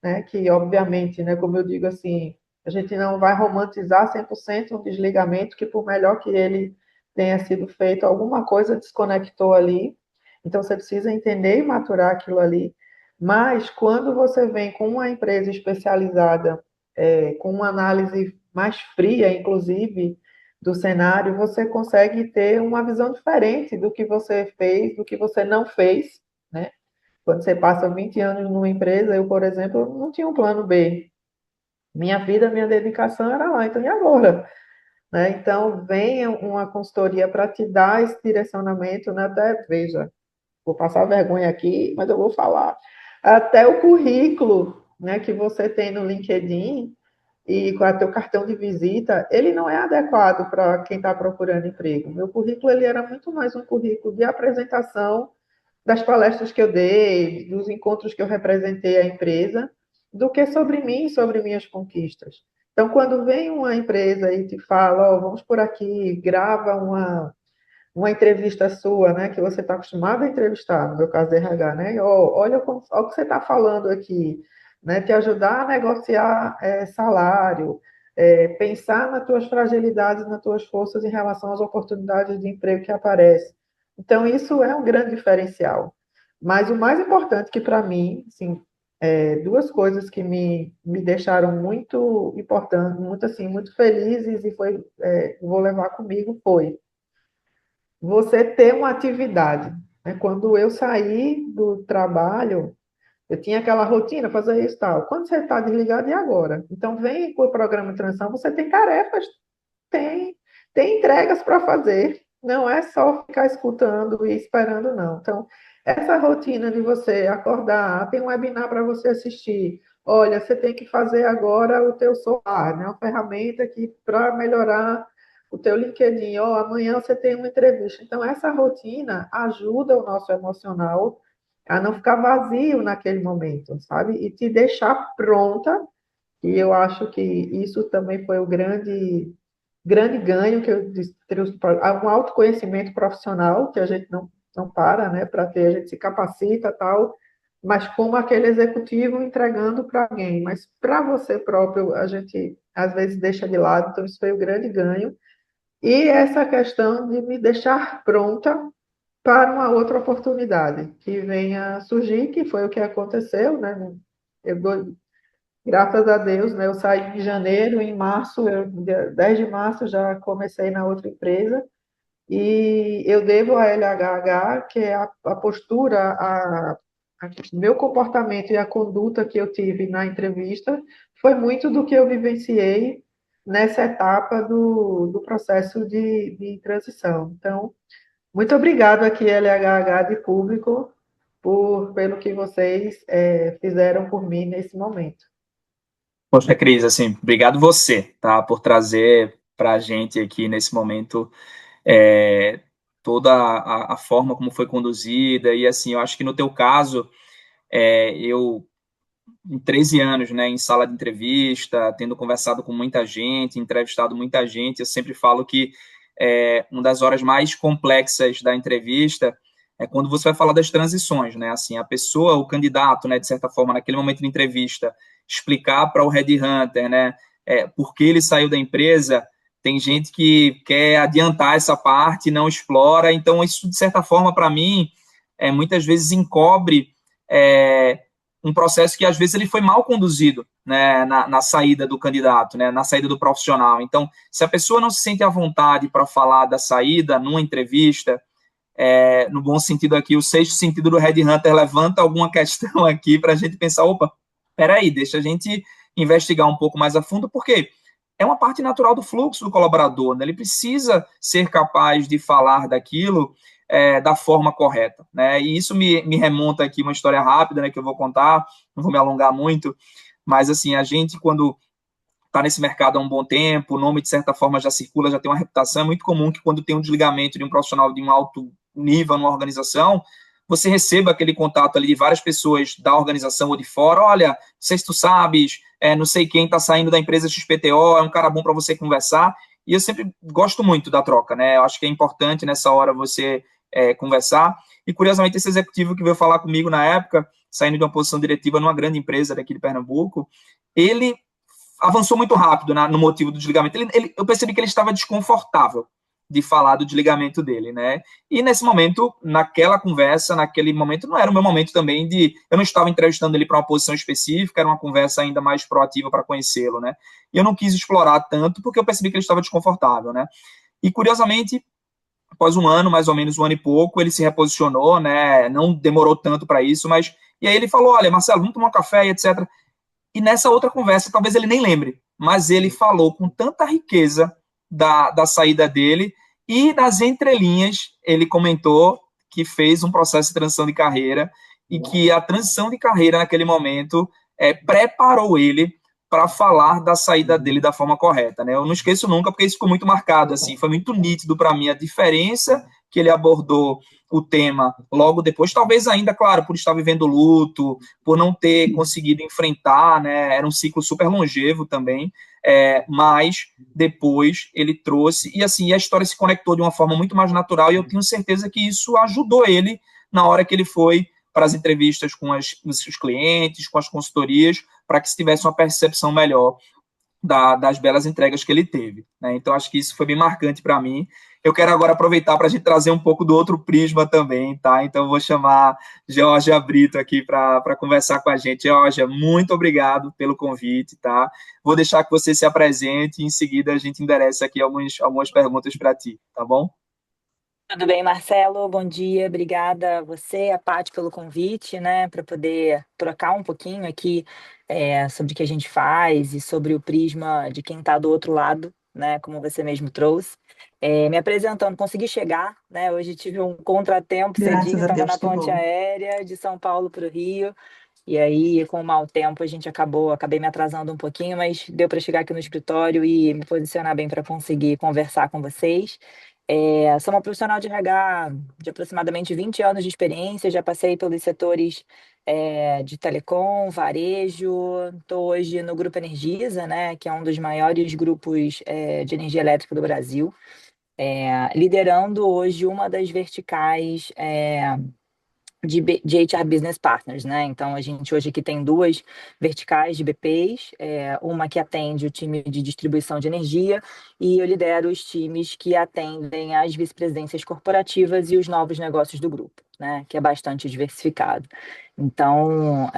D: né, que obviamente, né, como eu digo assim, a gente não vai romantizar 100% um desligamento, que por melhor que ele tenha sido feito, alguma coisa desconectou ali, então, você precisa entender e maturar aquilo ali. Mas, quando você vem com uma empresa especializada, com uma análise mais fria, inclusive, do cenário, você consegue ter uma visão diferente do que você fez, do que você não fez, né? Quando você passa 20 anos numa empresa, eu, por exemplo, não tinha um plano B. Minha vida, minha dedicação era lá, então e agora? Né? Então, vem uma consultoria para te dar esse direcionamento, né? Até, veja, vou passar vergonha aqui, mas eu vou falar. Até o currículo, né, que você tem no LinkedIn e com o teu cartão de visita, ele não é adequado para quem está procurando emprego. Meu currículo ele era muito mais um currículo de apresentação das palestras que eu dei, dos encontros que eu representei a empresa, do que sobre mim, sobre minhas conquistas. Então, quando vem uma empresa e te fala, oh, vamos por aqui, grava uma entrevista sua, né, que você está acostumado a entrevistar, no meu caso de RH, né, e, olha, olha o que você está falando aqui, né, te ajudar a negociar salário, pensar nas tuas fragilidades, nas tuas forças em relação às oportunidades de emprego que aparecem. Então, isso é um grande diferencial. Mas o mais importante que para mim, assim, duas coisas que me deixaram muito importantes, muito assim, muito felizes e vou levar comigo foi você ter uma atividade. Né? Quando eu saí do trabalho, eu tinha aquela rotina, fazer isso e tal. Quando você está desligado, e agora? Então, vem com o programa de transição, você tem tarefas, tem, tem entregas para fazer. Não é só ficar escutando e esperando, não. Então, essa rotina de você acordar, tem um webinar para você assistir. Olha, você tem que fazer agora o teu solar, né? Uma ferramenta que para melhorar o teu LinkedIn. Ó, amanhã você tem uma entrevista. Então, essa rotina ajuda o nosso emocional a não ficar vazio naquele momento, sabe? E te deixar pronta. E eu acho que isso também foi o grande ganho que eu trouxe para um autoconhecimento profissional, que a gente não para, né, para ter, a gente se capacita tal, mas como aquele executivo entregando para alguém, mas para você próprio, a gente às vezes deixa de lado, então isso foi o grande ganho. E essa questão de me deixar pronta para uma outra oportunidade que venha a surgir, que foi o que aconteceu, né? Eu Graças a Deus, né? Eu saí em janeiro, em março, dia 10 de março, já comecei na outra empresa, e eu devo a LHH, que é a postura, meu comportamento e a conduta que eu tive na entrevista, foi muito do que eu vivenciei nessa etapa do processo de transição. Então, muito obrigado aqui, LHH de público, pelo que vocês fizeram por mim nesse momento.
B: Poxa, Cris, assim, obrigado você, tá, por trazer para a gente aqui nesse momento é, toda a forma como foi conduzida e assim, eu acho que no teu caso, eu em 13 anos, né, em sala de entrevista, tendo conversado com muita gente, entrevistado muita gente, eu sempre falo que uma das horas mais complexas da entrevista é quando você vai falar das transições, né? Assim, a pessoa, o candidato, né, de certa forma, naquele momento de entrevista, explicar para o headhunter, né, por que ele saiu da empresa. Tem gente que quer adiantar essa parte, não explora. Então, isso, de certa forma, para mim, muitas vezes encobre um processo que, às vezes, ele foi mal conduzido, né, na saída do candidato, né, na saída do profissional. Então, se a pessoa não se sente à vontade para falar da saída numa entrevista, no bom sentido aqui, o sexto sentido do headhunter levanta alguma questão aqui para a gente pensar, opa, peraí, deixa a gente investigar um pouco mais a fundo, porque é uma parte natural do fluxo do colaborador, né? Ele precisa ser capaz de falar daquilo da forma correta, né? E isso me remonta aqui uma história rápida, né, que eu vou contar, não vou me alongar muito, mas assim, a gente, quando está nesse mercado há um bom tempo, o nome, de certa forma, já circula, já tem uma reputação, é muito comum que quando tem um desligamento de um profissional de um alto nível numa organização, você receba aquele contato ali de várias pessoas da organização ou de fora, olha, não sei se tu sabes, não sei quem está saindo da empresa XPTO, é um cara bom para você conversar, e eu sempre gosto muito da troca, né, eu acho que é importante nessa hora você conversar, e curiosamente esse executivo que veio falar comigo na época, saindo de uma posição diretiva numa grande empresa daqui de Pernambuco, ele avançou muito rápido no motivo do desligamento. Eu percebi que ele estava desconfortável de falar do desligamento dele, né? E nesse momento, naquela conversa, naquele momento, não era o meu momento também eu não estava entrevistando ele para uma posição específica, era uma conversa ainda mais proativa para conhecê-lo, né? E eu não quis explorar tanto porque eu percebi que ele estava desconfortável, né? E curiosamente, após um ano, mais ou menos um ano e pouco, ele se reposicionou, né? Não demorou tanto para isso, mas e aí ele falou, olha, Marcelo, vamos tomar um café e etc. E nessa outra conversa, talvez ele nem lembre, mas ele falou com tanta riqueza da saída dele, e nas entrelinhas ele comentou que fez um processo de transição de carreira e que a transição de carreira naquele momento preparou ele para falar da saída dele da forma correta, né? Eu não esqueço nunca, porque isso ficou muito marcado, assim, foi muito nítido para mim a diferença que ele abordou o tema logo depois, talvez ainda, claro, por estar vivendo luto, por não ter conseguido enfrentar, né, era um ciclo super longevo também, mas depois ele trouxe, e assim, a história se conectou de uma forma muito mais natural, e eu tenho certeza que isso ajudou ele na hora que ele foi para as entrevistas com os clientes, com as consultorias, para que se tivesse uma percepção melhor das belas entregas que ele teve, né? Então, acho que isso foi bem marcante para mim. Eu quero agora aproveitar para a gente trazer um pouco do outro prisma também, tá? Então, eu vou chamar Georgia Brito aqui para conversar com a gente. Georgia, muito obrigado pelo convite, tá? Vou deixar que você se apresente e, em seguida, a gente endereça aqui algumas perguntas para ti, tá bom?
C: Tudo bem, Marcelo? Bom dia. Obrigada a você, a Paty, pelo convite, né, para poder trocar um pouquinho aqui sobre o que a gente faz e sobre o prisma de quem está do outro lado, né, como você mesmo trouxe. Me apresentando, consegui chegar, né? Hoje tive um contratempo cedinho,
A: Graças a
C: estava
A: Deus,
C: na
A: que
C: ponte
A: bom.
C: aérea de São Paulo para o Rio. E aí, com o mau tempo, a gente acabei me atrasando um pouquinho, mas deu para chegar aqui no escritório e me posicionar bem para conseguir conversar com vocês. Sou uma profissional de RH de aproximadamente 20 anos de experiência, já passei pelos setores de telecom, varejo, estou hoje no Grupo Energisa, né, que é um dos maiores grupos de energia elétrica do Brasil, liderando hoje uma das verticais de HR Business Partners, né? Então, a gente hoje aqui tem duas verticais de BPs, uma que atende o time de distribuição de energia, e eu lidero os times que atendem as vice-presidências corporativas e os novos negócios do grupo, né? Que é bastante diversificado. Então,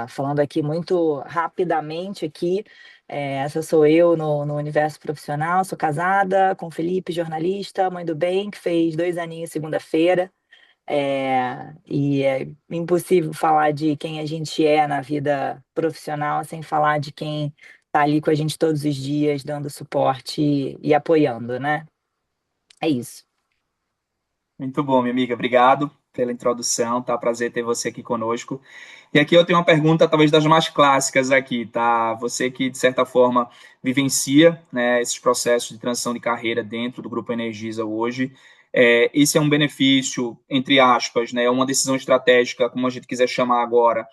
C: falando aqui muito rapidamente aqui, essa sou eu no universo profissional, sou casada com o Felipe, jornalista, mãe do bem, que fez 2 aninhos segunda-feira. E é impossível falar de quem a gente é na vida profissional sem falar de quem está ali com a gente todos os dias, dando suporte e apoiando, né? É isso.
B: Muito bom, minha amiga. Obrigado pela introdução, tá? Prazer ter você aqui conosco. E aqui eu tenho uma pergunta, talvez das mais clássicas aqui, tá? Você que, de certa forma, vivencia, né, esses processos de transição de carreira dentro do Grupo Energisa hoje. Esse é um benefício, entre aspas, né, uma decisão estratégica, como a gente quiser chamar agora,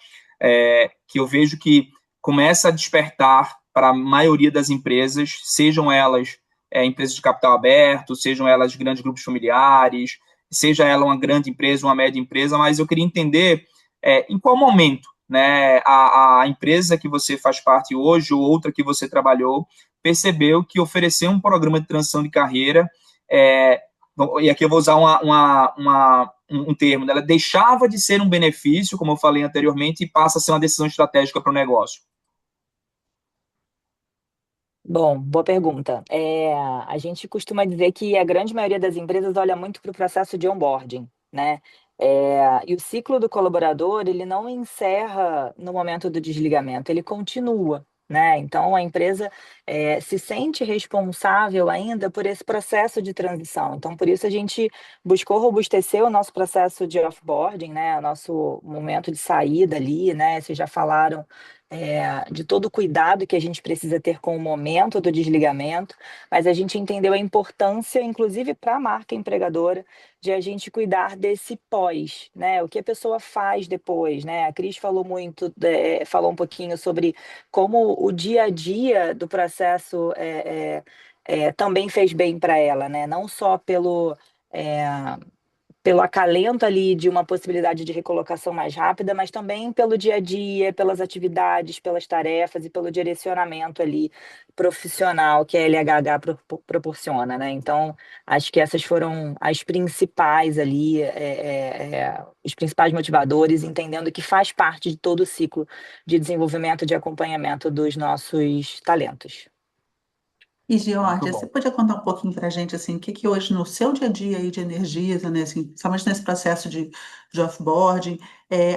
B: que eu vejo que começa a despertar para a maioria das empresas, sejam elas empresas de capital aberto, sejam elas grandes grupos familiares, seja ela uma grande empresa, uma média empresa, mas eu queria entender em qual momento, né, a empresa que você faz parte hoje ou outra que você trabalhou percebeu que oferecer um programa de transição de carreira, e aqui eu vou usar um termo, né, ela deixava de ser um benefício, como eu falei anteriormente, e passa a ser uma decisão estratégica para o negócio.
C: Bom, boa pergunta. A gente costuma dizer que a grande maioria das empresas olha muito para o processo de onboarding, né? E o ciclo do colaborador, ele não encerra no momento do desligamento, ele continua, né? Então, a empresa se sente responsável ainda por esse processo de transição. Então, por isso a gente buscou robustecer o nosso processo de offboarding, né? O nosso momento de saída ali, né? Vocês já falaram de todo o cuidado que a gente precisa ter com o momento do desligamento, mas a gente entendeu a importância, inclusive para a marca empregadora, de a gente cuidar desse pós, né? O que a pessoa faz depois, né? A Cris falou muito, falou um pouquinho sobre como o dia a dia do processo também fez bem para ela, né? Não só é, pelo acalento ali de uma possibilidade de recolocação mais rápida, mas também pelo dia a dia, pelas atividades, pelas tarefas e pelo direcionamento ali profissional que a LHH proporciona, né? Então, acho que essas foram as principais ali, os principais motivadores, entendendo que faz parte de todo o ciclo de desenvolvimento, de acompanhamento dos nossos talentos.
A: E,
B: Muito
A: Georgia, você
B: bom.
A: podia contar um pouquinho para a gente, assim, o que que hoje no seu dia a dia aí de Energisa, né, assim, principalmente nesse processo de offboarding,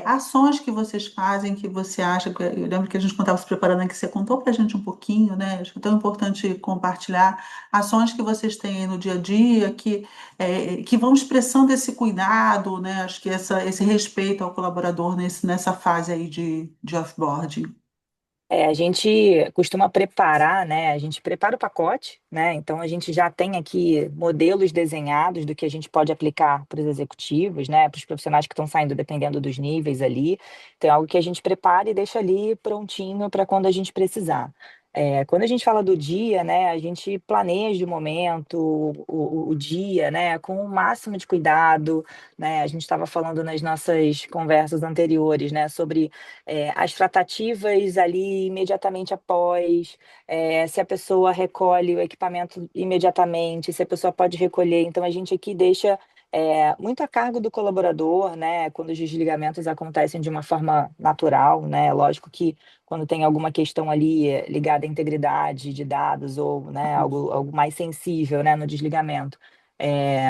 A: ações que vocês fazem que você acha, eu lembro que a gente quando estava se preparando aqui, você contou para a gente um pouquinho, né, acho que é tão importante compartilhar ações que vocês têm aí no dia a dia, que vão expressando esse cuidado, né, acho que esse respeito ao colaborador nessa fase aí de offboarding.
C: A gente costuma preparar, né? A gente prepara o pacote, né? Então a gente já tem aqui modelos desenhados do que a gente pode aplicar para os executivos, né? Para os profissionais que estão saindo, dependendo dos níveis ali. Então é algo que a gente prepara e deixa ali prontinho para quando a gente precisar. Quando a gente fala do dia, né, a gente planeja o momento, o dia, né, com o máximo de cuidado, né? A gente estava falando nas nossas conversas anteriores, né, sobre as tratativas ali imediatamente após, se a pessoa recolhe o equipamento imediatamente, se a pessoa pode recolher. Então, a gente aqui deixa muito a cargo do colaborador, né? Quando os desligamentos acontecem de uma forma natural, né? Lógico que quando tem alguma questão ali ligada à integridade de dados ou, né, algo mais sensível, né, no desligamento.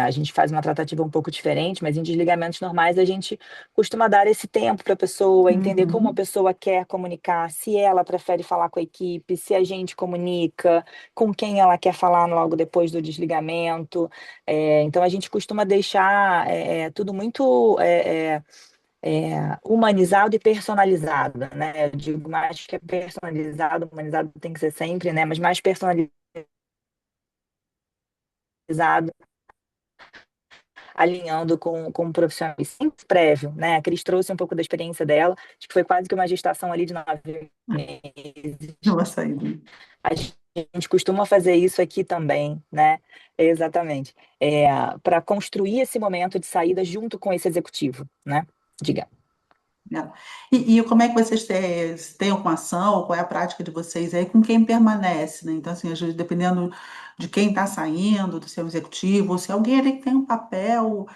C: A gente faz uma tratativa um pouco diferente, mas em desligamentos normais a gente costuma dar esse tempo para a pessoa, entender como a
A: Uhum.
C: pessoa quer comunicar, se ela prefere falar com a equipe, se a gente comunica, com quem ela quer falar logo depois do desligamento. Então a gente costuma deixar tudo muito humanizado e personalizado, né? Eu digo mais que é personalizado, humanizado tem que ser sempre, né? Mas mais personalizado alinhando com o profissional e sempre prévio, né? A Cris trouxe um pouco da experiência dela, acho que foi quase que uma gestação ali de 9 meses.
A: Uma saída.
C: A gente costuma fazer isso aqui também, né? Exatamente. Para construir esse momento de saída junto com esse executivo, né? Diga.
A: Né? E como é que vocês têm alguma ação, qual é a prática de vocês aí com quem permanece, né? Então, assim, às vezes, dependendo de quem está saindo, do seu executivo, ou se alguém ali que tem um papel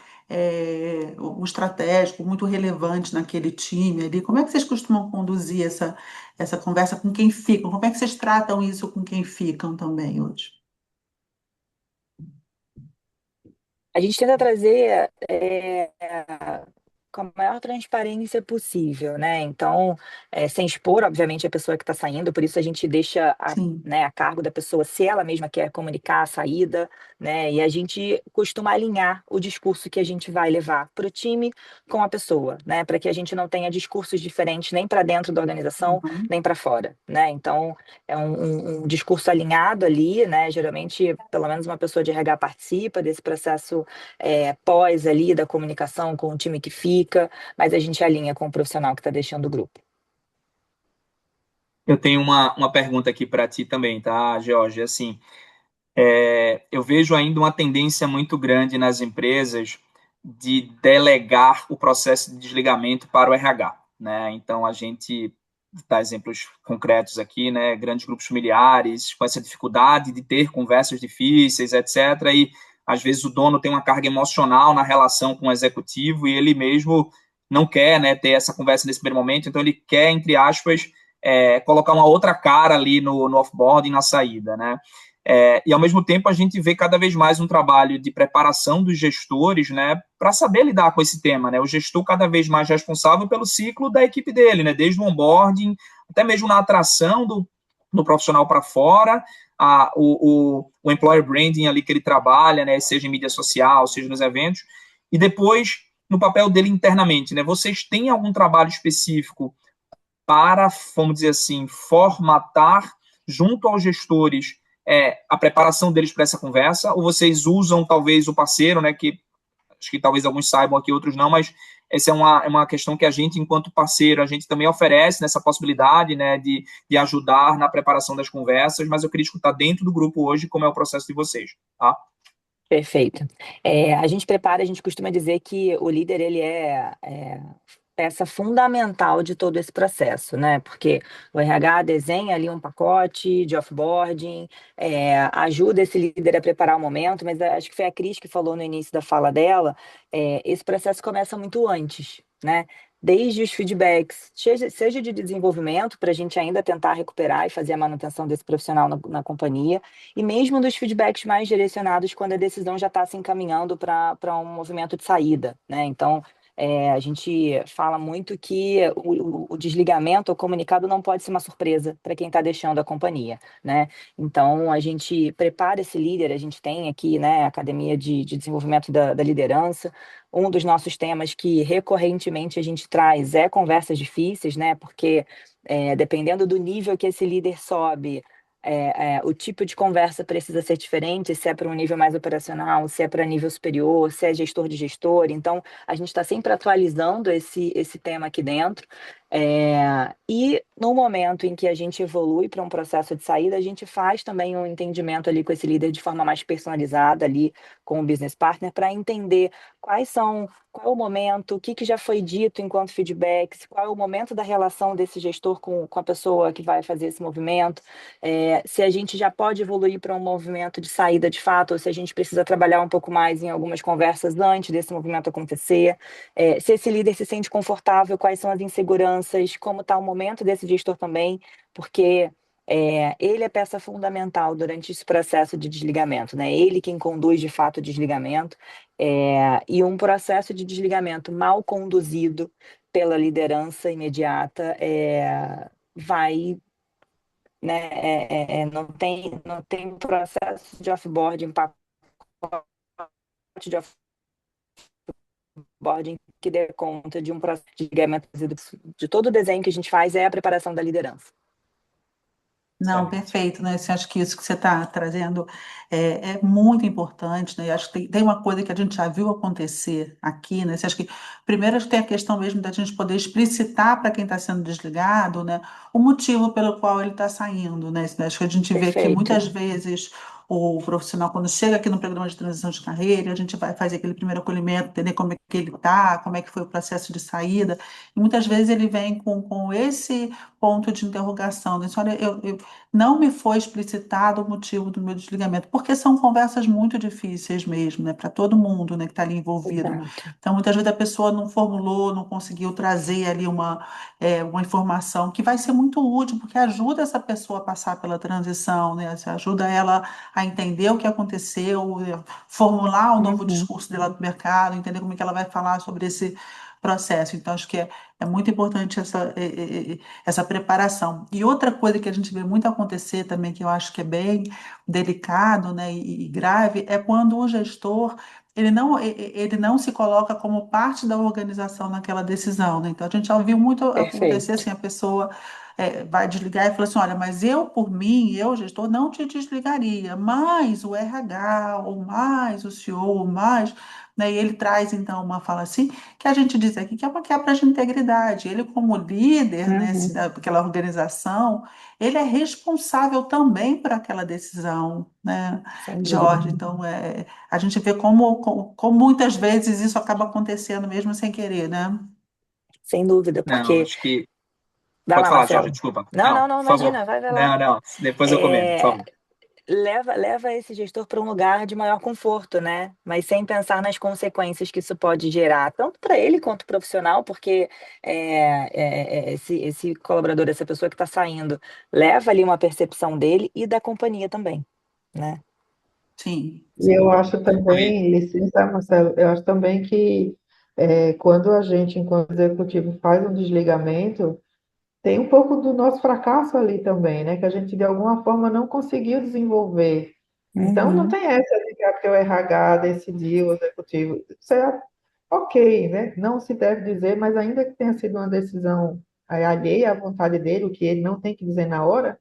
A: um estratégico muito relevante naquele time ali, como é que vocês costumam conduzir essa conversa com quem ficam? Como é que vocês tratam isso com quem ficam também hoje?
C: A gente tenta trazer com a maior transparência possível, né? Então, sem expor, obviamente, a pessoa que está saindo, por isso a gente deixa
A: Sim.
C: né, a cargo da pessoa, se ela mesma quer comunicar a saída, né? E a gente costuma alinhar o discurso que a gente vai levar para o time com a pessoa, né? Para que a gente não tenha discursos diferentes nem para dentro da organização,
A: Uhum.
C: nem para fora, né? Então, é um discurso alinhado ali, né? Geralmente, pelo menos uma pessoa de RH participa desse processo pós ali da comunicação com o time que fica, mas a gente alinha com o profissional que está deixando o grupo.
B: Eu tenho uma pergunta aqui para ti também, tá, George? Assim, Eu vejo ainda uma tendência muito grande nas empresas de delegar o processo de desligamento para o RH, né? Então, a gente dá exemplos concretos aqui, né? Grandes grupos familiares com essa dificuldade de ter conversas difíceis, etc. E, às vezes, o dono tem uma carga emocional na relação com o executivo e ele mesmo não quer, né, ter essa conversa nesse primeiro momento, então ele quer, entre aspas, colocar uma outra cara ali no offboarding, na saída, né? E, ao mesmo tempo, a gente vê cada vez mais um trabalho de preparação dos gestores, né, para saber lidar com esse tema, né? O gestor cada vez mais responsável pelo ciclo da equipe dele, né? Desde o onboarding, até mesmo na atração do profissional para fora, o employer branding ali que ele trabalha, né, seja em mídia social, seja nos eventos, e depois no papel dele internamente, né? Vocês têm algum trabalho específico para, vamos dizer assim, formatar junto aos gestores a preparação deles para essa conversa, ou vocês usam talvez o parceiro, né, que acho que talvez alguns saibam aqui, outros não, mas essa é uma questão que a gente, enquanto parceiro, a gente também oferece nessa possibilidade, né, de ajudar na preparação das conversas, mas eu queria escutar dentro do grupo hoje como é o processo de vocês, tá?
C: Perfeito. A gente prepara, a gente costuma dizer que o líder ele é peça fundamental de todo esse processo, né? Porque o RH desenha ali um pacote de offboarding, ajuda esse líder a preparar o momento, mas acho que foi a Cris que falou no início da fala dela, esse processo começa muito antes, né? Desde os feedbacks, seja de desenvolvimento, para a gente ainda tentar recuperar e fazer a manutenção desse profissional na companhia, e mesmo dos feedbacks mais direcionados quando a decisão já está se encaminhando para um movimento de saída, né? Então, a gente fala muito que o desligamento, o comunicado não pode ser uma surpresa para quem está deixando a companhia, né? Então, a gente prepara esse líder, a gente tem aqui, né, a Academia de Desenvolvimento da Liderança. Um dos nossos temas que recorrentemente a gente traz é conversas difíceis, né? Porque dependendo do nível que esse líder sobe, o tipo de conversa precisa ser diferente, se é para um nível mais operacional, se é para nível superior, se é gestor de gestor. Então, a gente está sempre atualizando esse tema aqui dentro. E no momento em que a gente evolui para um processo de saída, a gente faz também um entendimento ali com esse líder de forma mais personalizada ali com o business partner para entender qual é o momento, o que já foi dito enquanto feedbacks, qual é o momento da relação desse gestor com a pessoa que vai fazer esse movimento, se a gente já pode evoluir para um movimento de saída de fato, ou se a gente precisa trabalhar um pouco mais em algumas conversas antes desse movimento acontecer, se esse líder se sente confortável, quais são as inseguranças, como está o momento desse gestor também, porque ele é peça fundamental durante esse processo de desligamento, né? Ele quem conduz de fato o desligamento, e um processo de desligamento mal conduzido pela liderança imediata vai, né? Não tem processo de offboarding, pacote de offboarding que dê conta de um processo de desligamento de todo o desenho que a gente faz é a preparação da liderança.
A: Não,
B: Excelente.
A: perfeito, né? Acho que isso que você está trazendo é muito importante, né? Eu acho que tem uma coisa que a gente já viu acontecer aqui, né? Você acha que primeiro acho que tem a questão mesmo da gente poder explicitar para quem está sendo desligado, né? O motivo pelo qual ele está saindo, né? Acho que a gente vê que muitas
C: Perfeito.
A: vezes o profissional, quando chega aqui no programa de transição de carreira, a gente vai fazer aquele primeiro acolhimento, entender como é que ele está, como é que foi o processo de saída, e muitas vezes ele vem com esse ponto de interrogação, né? Olha, eu não me foi explicitado o motivo do meu desligamento, porque são conversas muito difíceis mesmo, né, para todo mundo, né, que está ali envolvido.
C: Exato.
A: Então, muitas vezes a pessoa não formulou, não conseguiu trazer ali uma informação que vai ser muito útil, porque ajuda essa pessoa a passar pela transição, né, ajuda ela a entender o que aconteceu, formular um novo
C: Uhum.
A: discurso dela do mercado, entender como é que ela vai falar sobre esse processo. Então, acho que é muito importante essa preparação. E outra coisa que a gente vê muito acontecer também, que eu acho que é bem delicado, né, e grave, é quando o gestor ele não se coloca como parte da organização naquela decisão, né? Então a gente já viu muito acontecer
C: Perfeito.
A: assim, a pessoa vai desligar e fala assim, olha, mas eu, por mim, eu, gestor, não te desligaria, mas o RH, ou mais o CEO, ou mais, né, e ele traz, então, uma fala assim, que a gente diz aqui que é uma quebra de integridade. Ele, como líder, né,
C: Uhum.
A: daquela organização, ele é responsável também por aquela decisão, né,
C: Sem
A: Jorge?
C: dúvida.
A: Então, a gente vê como muitas vezes isso acaba acontecendo mesmo sem querer, né?
C: Sem dúvida,
B: Não,
C: porque.
B: acho que.
C: Vai
B: Pode
C: lá,
B: falar, Jorge,
C: Marcelo.
B: desculpa.
C: Não,
B: Não,
C: não, não,
B: por favor.
C: imagina, vai lá.
B: Não, não. Depois eu comento, por
C: É,
B: favor.
C: leva esse gestor para um lugar de maior conforto, né? Mas sem pensar nas consequências que isso pode gerar, tanto para ele quanto profissional, porque esse colaborador, essa pessoa que está saindo, leva ali uma percepção dele e da companhia também, né?
A: Sim,
D: E eu
A: sim.
D: acho também, licença, Marcelo, eu acho também que quando a gente, enquanto executivo, faz um desligamento, tem um pouco do nosso fracasso ali também, né? Que a gente, de alguma forma, não conseguiu desenvolver. Então, não
C: Uhum,
D: tem essa de que porque o RH decidiu, o executivo. Isso é ok, né? Não se deve dizer, mas ainda que tenha sido uma decisão alheia à vontade dele, o que ele não tem que dizer na hora,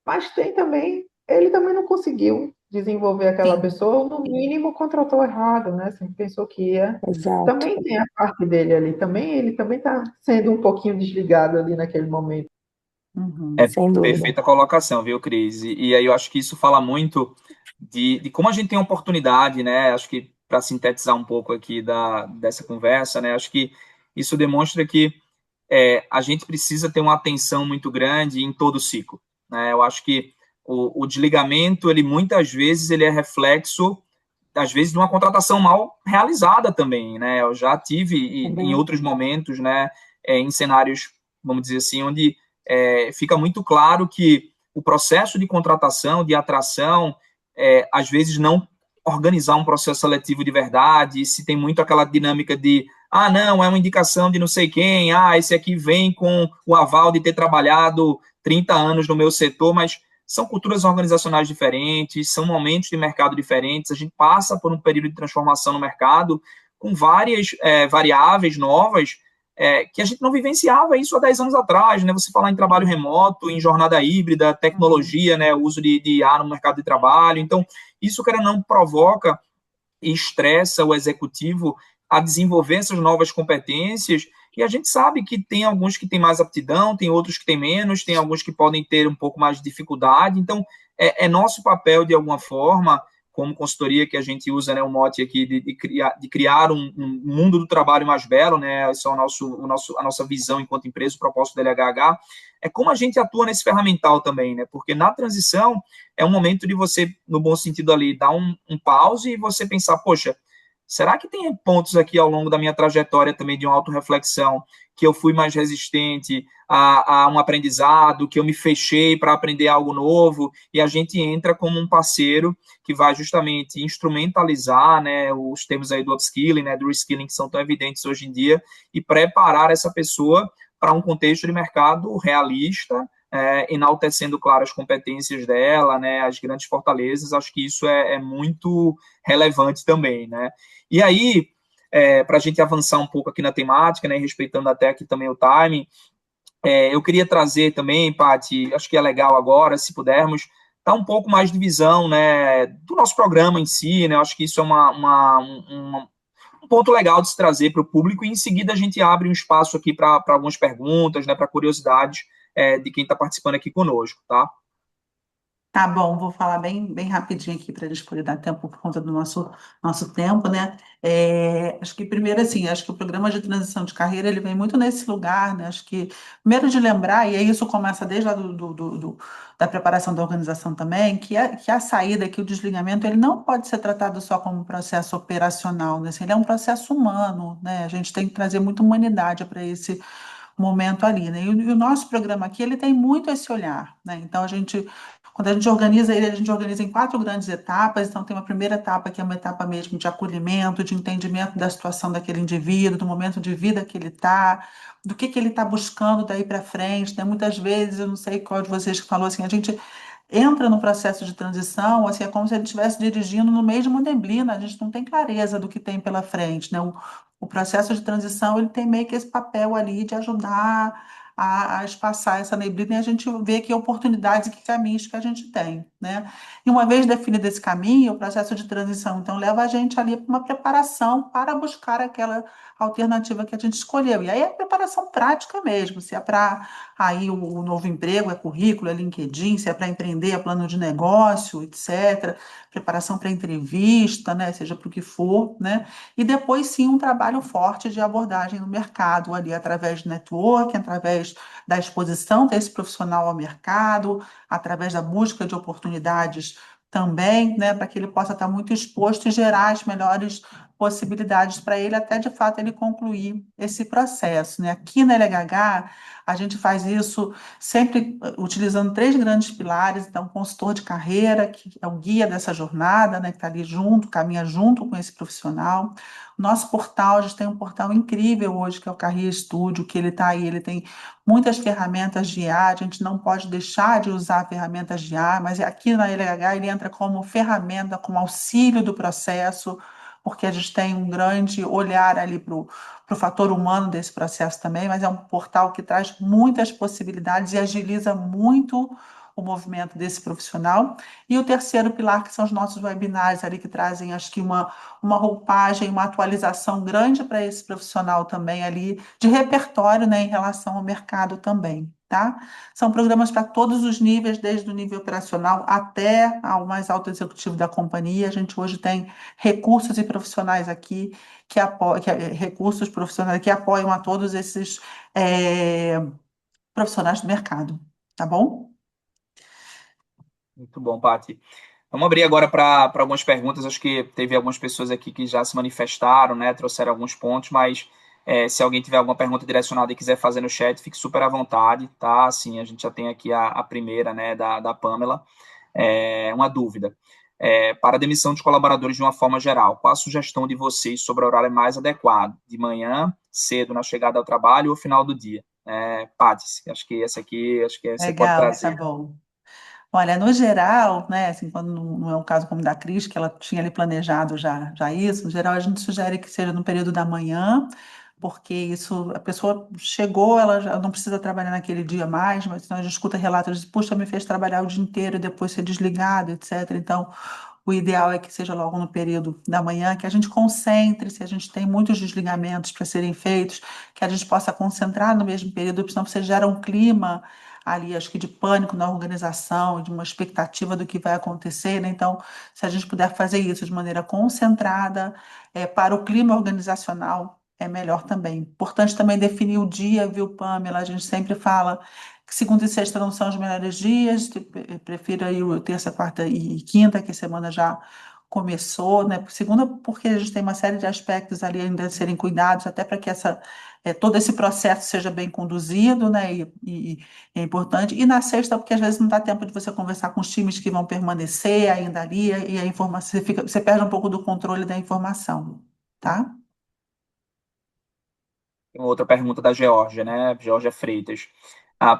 D: mas tem também, ele também não conseguiu desenvolver aquela
A: Sim.
D: pessoa, ou no mínimo contratou errado, né? Assim, pensou que ia.
C: exato,
D: Também tem a parte dele ali, também ele também está sendo um pouquinho desligado ali naquele momento.
A: Uhum.
B: É
C: sem dúvida.
B: perfeita colocação, viu, Cris? E aí eu acho que isso fala muito de como a gente tem oportunidade, né? Acho que para sintetizar um pouco aqui dessa conversa, né? Acho que isso demonstra que a gente precisa ter uma atenção muito grande em todo o ciclo, né? Eu acho que o desligamento, ele muitas vezes ele é reflexo, às vezes, de uma contratação mal realizada também, né? Eu já tive em
C: Também.
B: outros momentos, né? Em cenários, vamos dizer assim, onde fica muito claro que o processo de contratação, de atração, às vezes não organizar um processo seletivo de verdade, se tem muito aquela dinâmica de não, é uma indicação de não sei quem, esse aqui vem com o aval de ter trabalhado 30 anos no meu setor, mas são culturas organizacionais diferentes, são momentos de mercado diferentes, a gente passa por um período de transformação no mercado com várias variáveis novas que a gente não vivenciava isso há 10 anos atrás, né? Você falar em trabalho remoto, em jornada híbrida,
A: Uhum.
B: tecnologia, né? O uso de IA no mercado de trabalho. Então, isso, cara, não provoca e estressa o executivo a desenvolver essas novas competências. E a gente sabe que tem alguns que têm mais aptidão, tem outros que têm menos, tem alguns que podem ter um pouco mais de dificuldade. Então, é nosso papel, de alguma forma, como consultoria que a gente usa, né, o mote aqui de criar um mundo do trabalho mais belo, né, isso é a nossa visão enquanto empresa, o propósito da LHH, é como a gente atua nesse ferramental também, né, porque na transição é um momento de você, no bom sentido ali, dar um pause e você pensar, poxa, será que tem pontos aqui ao longo da minha trajetória também de uma autorreflexão que eu fui mais resistente a um aprendizado, que eu me fechei para aprender algo novo, e a gente entra como um parceiro que vai justamente instrumentalizar, né, os termos aí do upskilling, né, do reskilling, que são tão evidentes hoje em dia, e preparar essa pessoa para um contexto de mercado realista, enaltecendo, claro, as competências dela, né, as grandes fortalezas. Acho que isso é muito relevante também, né? E aí, para a gente avançar um pouco aqui na temática, né, respeitando até aqui também o timing, eu queria trazer também, Paty, acho que é legal agora, se pudermos, dar um pouco mais de visão, né, do nosso programa em si, né? Acho que isso é um ponto legal de se trazer para o público, e em seguida a gente abre um espaço aqui para algumas perguntas, né, para curiosidades de quem está participando aqui conosco, tá?
A: Tá bom, vou falar bem rapidinho aqui para a gente poder dar tempo por conta do nosso tempo, né? Acho que primeiro, assim, acho que o programa de transição de carreira, ele vem muito nesse lugar, né? Acho que, primeiro de lembrar, e aí isso começa desde lá da preparação da organização também, que a saída, que o desligamento, ele não pode ser tratado só como um processo operacional, né? Assim, ele é um processo humano, né? A gente tem que trazer muita humanidade para esse momento ali, né? E o nosso programa aqui, ele tem muito esse olhar, né? Então, quando a gente organiza ele, a gente organiza em 4 grandes etapas. Então, tem uma primeira etapa, que é uma etapa mesmo de acolhimento, de entendimento da situação daquele indivíduo, do momento de vida que ele está, do que ele está buscando daí para frente, né? Muitas vezes, eu não sei qual de vocês que falou assim, a gente entra no processo de transição, assim, é como se a gente estivesse dirigindo no meio de uma neblina, a gente não tem clareza do que tem pela frente, né? O processo de transição, ele tem meio que esse papel ali de ajudar a espaçar essa neblina e a gente ver que oportunidades e que caminhos que a gente tem, né? E uma vez definido esse caminho, o processo de transição, então, leva a gente ali para uma preparação para buscar aquela alternativa que a gente escolheu. E aí é preparação prática mesmo, se é para aí o novo emprego, é currículo, é LinkedIn, se é para empreender, é plano de negócio, etc. Preparação para entrevista, né? Seja para o que for, né? E depois sim um trabalho forte de abordagem no mercado, ali através do networking, através da exposição desse profissional ao mercado, através da busca de oportunidades também, né, para que ele possa estar muito exposto e gerar as melhores possibilidades para ele, até de fato ele concluir esse processo, né? Aqui na LHH, a gente faz isso sempre utilizando três grandes pilares, então, o consultor de carreira, que é o guia dessa jornada, né, que está ali junto, caminha junto com esse profissional. Nosso portal, a gente tem um portal incrível hoje, que é o Career Studio, que ele está aí, ele tem muitas ferramentas de IA, a gente não pode deixar de usar ferramentas de IA, mas aqui na LH ele entra como ferramenta, como auxílio do processo, porque a gente tem um grande olhar ali para o fator humano desse processo também, mas é um portal que traz muitas possibilidades e agiliza muito o movimento desse profissional. E o terceiro pilar, que são os nossos webinários ali, que trazem, acho que uma roupagem, uma atualização grande para esse profissional também ali, de repertório, né, em relação ao mercado também, tá? São programas para todos os níveis, desde o nível operacional até ao mais alto executivo da companhia. A gente hoje tem recursos e profissionais aqui que apoiam, recursos profissionais que apoiam a todos esses profissionais do mercado, tá bom?
B: Muito bom, Paty. Vamos abrir agora para algumas perguntas. Acho que teve algumas pessoas aqui que já se manifestaram, né? Trouxeram alguns pontos, mas se alguém tiver alguma pergunta direcionada e quiser fazer no chat, fique super à vontade, tá? Assim, a gente já tem aqui a primeira, né, da Pamela. Uma dúvida. Para a demissão de colaboradores de uma forma geral, qual a sugestão de vocês sobre o horário mais adequado? De manhã, cedo, na chegada ao trabalho ou final do dia? Paty, acho que essa aqui, acho que você pode
A: Legal, tá
B: trazer.
A: bom. Olha, no geral, né, assim, quando não é um caso como o da Cris, que ela tinha ali planejado já isso, no geral a gente sugere que seja no período da manhã, porque isso, a pessoa chegou, ela já não precisa trabalhar naquele dia mais, mas senão a gente escuta relatos de, puxa, me fez trabalhar o dia inteiro e depois ser desligado, etc. Então, o ideal é que seja logo no período da manhã, que a gente concentre, se a gente tem muitos desligamentos para serem feitos, que a gente possa concentrar no mesmo período, porque senão você gera um clima ali, acho que de pânico na organização, de uma expectativa do que vai acontecer, né? Então, se a gente puder fazer isso de maneira concentrada, para o clima organizacional, é melhor também. Importante também definir o dia, viu, Pamela? A gente sempre fala que segunda e sexta não são os melhores dias, prefiro aí o terça, quarta e quinta, que a semana já começou, né? Segunda, porque a gente tem uma série de aspectos ali ainda a serem cuidados, até para que todo esse processo seja bem conduzido, né? E é importante. E na sexta, porque às vezes não dá tempo de você conversar com os times que vão permanecer ainda ali, e a informação, você perde um pouco do controle da informação, tá?
B: Tem outra pergunta da Geórgia, né? Geórgia Freitas.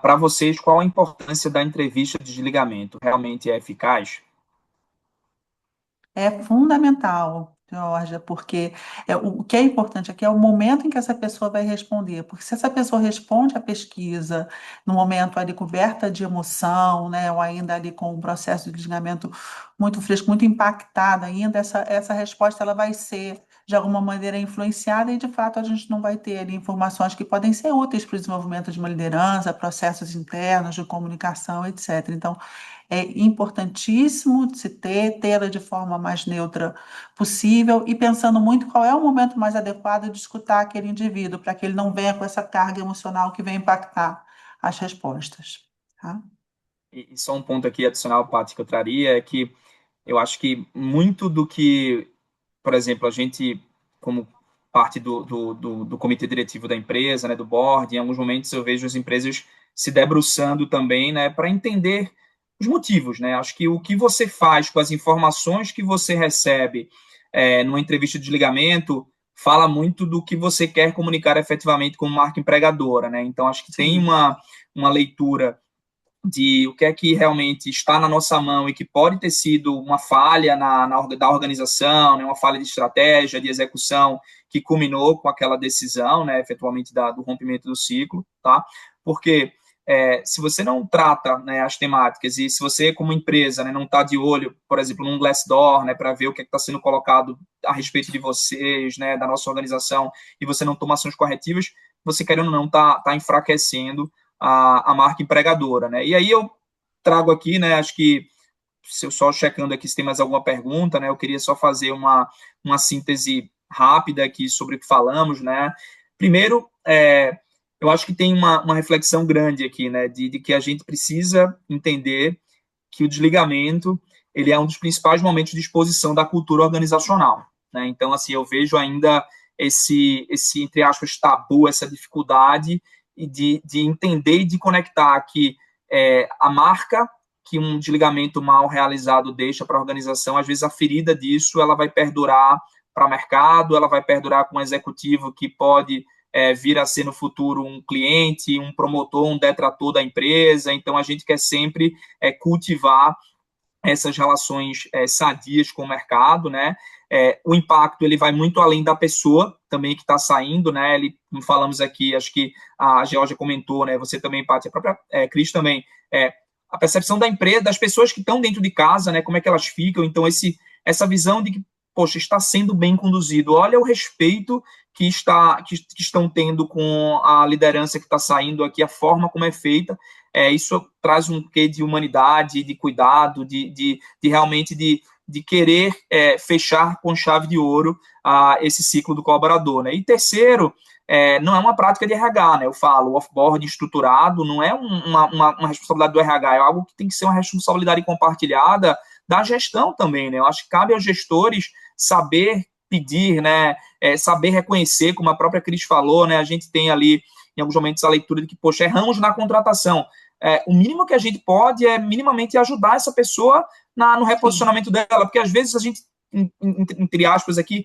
B: Para vocês, qual a importância da entrevista de desligamento? Realmente é eficaz?
A: É fundamental, Georgia, porque o que é importante aqui é o momento em que essa pessoa vai responder. Porque se essa pessoa responde à pesquisa no momento ali coberta de emoção, né, ou ainda ali com um processo de desligamento muito fresco, muito impactado ainda, essa resposta ela vai ser de alguma maneira influenciada e de fato a gente não vai ter ali informações que podem ser úteis para o desenvolvimento de uma liderança, processos internos de comunicação, etc. Então, é importantíssimo de se tê-la de forma mais neutra possível e pensando muito qual é o momento mais adequado de escutar aquele indivíduo, para que ele não venha com essa carga emocional que vem impactar as respostas, tá?
B: E só um ponto aqui adicional, Paty, que eu traria é que eu acho que muito do que, por exemplo, a gente, como parte do comitê diretivo da empresa, né, do board, em alguns momentos eu vejo as empresas se debruçando também, né, para entender os motivos, né? Acho que o que você faz com as informações que você recebe numa entrevista de desligamento fala muito do que você quer comunicar efetivamente como marca empregadora, né? Então, acho que tem
A: Sim.
B: uma leitura de o que é que realmente está na nossa mão e que pode ter sido uma falha da organização, né, uma falha de estratégia, de execução, que culminou com aquela decisão, né, efetualmente do rompimento do ciclo, tá? porque se você não trata, né, as temáticas, e se você, como empresa, né, não está de olho, por exemplo, num Glassdoor, né, para ver o que está sendo colocado a respeito de vocês, né, da nossa organização, e você não toma ações corretivas, você, querendo ou não, está enfraquecendo a marca empregadora. Né? E aí eu trago aqui, né, acho que, se eu só checando aqui se tem mais alguma pergunta, né, eu queria só fazer uma síntese rápida aqui sobre o que falamos, né. Primeiro, eu acho que tem uma reflexão grande aqui, né, de que a gente precisa entender que o desligamento, ele é um dos principais momentos de exposição da cultura organizacional, né. Então, assim, eu vejo ainda esse entre aspas, tabu, essa dificuldade de entender e de conectar que a marca que um desligamento mal realizado deixa para a organização, às vezes a ferida disso ela vai perdurar para o mercado, ela vai perdurar com um executivo que pode vir a ser no futuro um cliente, um promotor, um detrator da empresa. Então, a gente quer sempre cultivar essas relações sadias com o mercado, né? O impacto ele vai muito além da pessoa também que está saindo, né? Como falamos aqui, acho que a Georgia comentou, né? Você também, Paty, a própria Cris também, a percepção da empresa, das pessoas que estão dentro de casa, né? Como é que elas ficam? Então, essa visão de que, poxa, está sendo bem conduzido. Olha o respeito que estão tendo com a liderança que está saindo aqui, a forma como é feita. Isso traz um quê de humanidade, de cuidado, de realmente de querer fechar com chave de ouro esse ciclo do colaborador. Né? E terceiro, não é uma prática de RH, né? Eu falo, o off-board estruturado não é uma responsabilidade do RH, é algo que tem que ser uma responsabilidade compartilhada da gestão também, né? Eu acho que cabe aos gestores saber pedir, né? Saber reconhecer, como a própria Cris falou, né? A gente tem ali, em alguns momentos, a leitura de que, poxa, erramos na contratação. O mínimo que a gente pode é minimamente ajudar essa pessoa no reposicionamento dela, porque às vezes a gente, entre aspas aqui,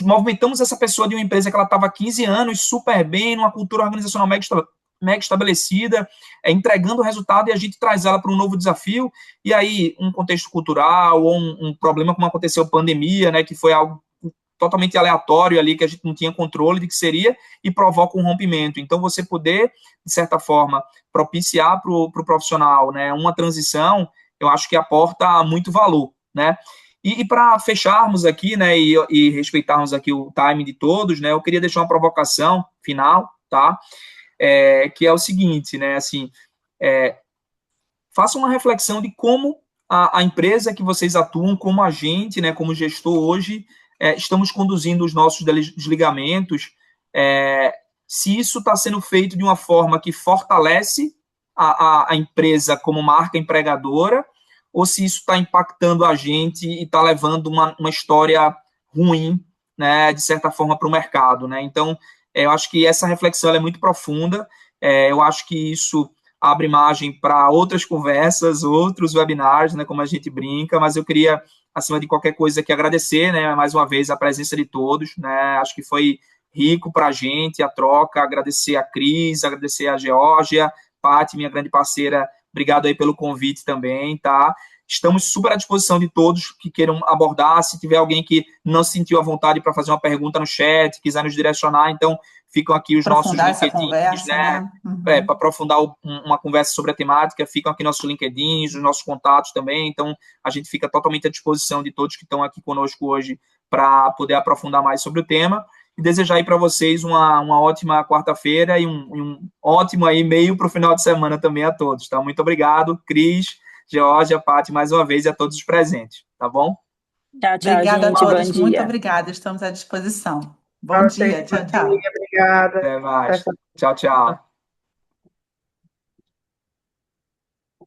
B: movimentamos essa pessoa de uma empresa que ela estava há 15 anos super bem, numa cultura organizacional mega estabelecida, entregando o resultado, e a gente traz ela para um novo desafio, e aí um contexto cultural, ou um problema como aconteceu a pandemia, né, que foi algo totalmente aleatório ali, que a gente não tinha controle de que seria, e provoca um rompimento. Então, você poder, de certa forma, propiciar para o profissional, né, uma transição, eu acho que aporta muito valor, né. E para fecharmos aqui, né, e respeitarmos aqui o time de todos, né, eu queria deixar uma provocação final, tá, que é o seguinte, né, assim, faça uma reflexão de como a empresa que vocês atuam, como a gente, né, como gestor hoje, estamos conduzindo os nossos desligamentos, se isso está sendo feito de uma forma que fortalece a empresa como marca empregadora, ou se isso está impactando a gente e está levando uma história ruim, né, de certa forma, para o mercado. Né? Então, eu acho que essa reflexão é muito profunda, eu acho que isso abre margem para outras conversas, outros webinars, né, como a gente brinca, mas eu queria, acima de qualquer coisa, aqui agradecer, né, mais uma vez, a presença de todos, né, acho que foi rico para a gente, a troca, agradecer a Cris, agradecer a Geórgia, Paty, minha grande parceira, obrigado aí pelo convite também, tá? Estamos super à disposição de todos que queiram abordar, se tiver alguém que não se sentiu à vontade para fazer uma pergunta no chat, quiser nos direcionar, então ficam aqui os nossos LinkedIns, né? Para aprofundar uma conversa sobre a temática, ficam aqui nossos LinkedIns, os nossos contatos também, então a gente fica totalmente à disposição de todos que estão aqui conosco hoje para poder aprofundar mais sobre o tema, e desejar aí para vocês uma ótima quarta-feira e um ótimo aí meio para o final de semana também a todos, tá? Muito obrigado, Cris, Geórgia, Paty, mais uma vez, e a todos os presentes, tá bom?
C: Tchau, tchau,
A: Obrigada
C: gente.
A: a todos,
C: Bom dia.
A: muito obrigada, estamos à disposição. Bom dia, tchau, tchau.
D: Obrigada.
B: Até mais. Tchau, tchau.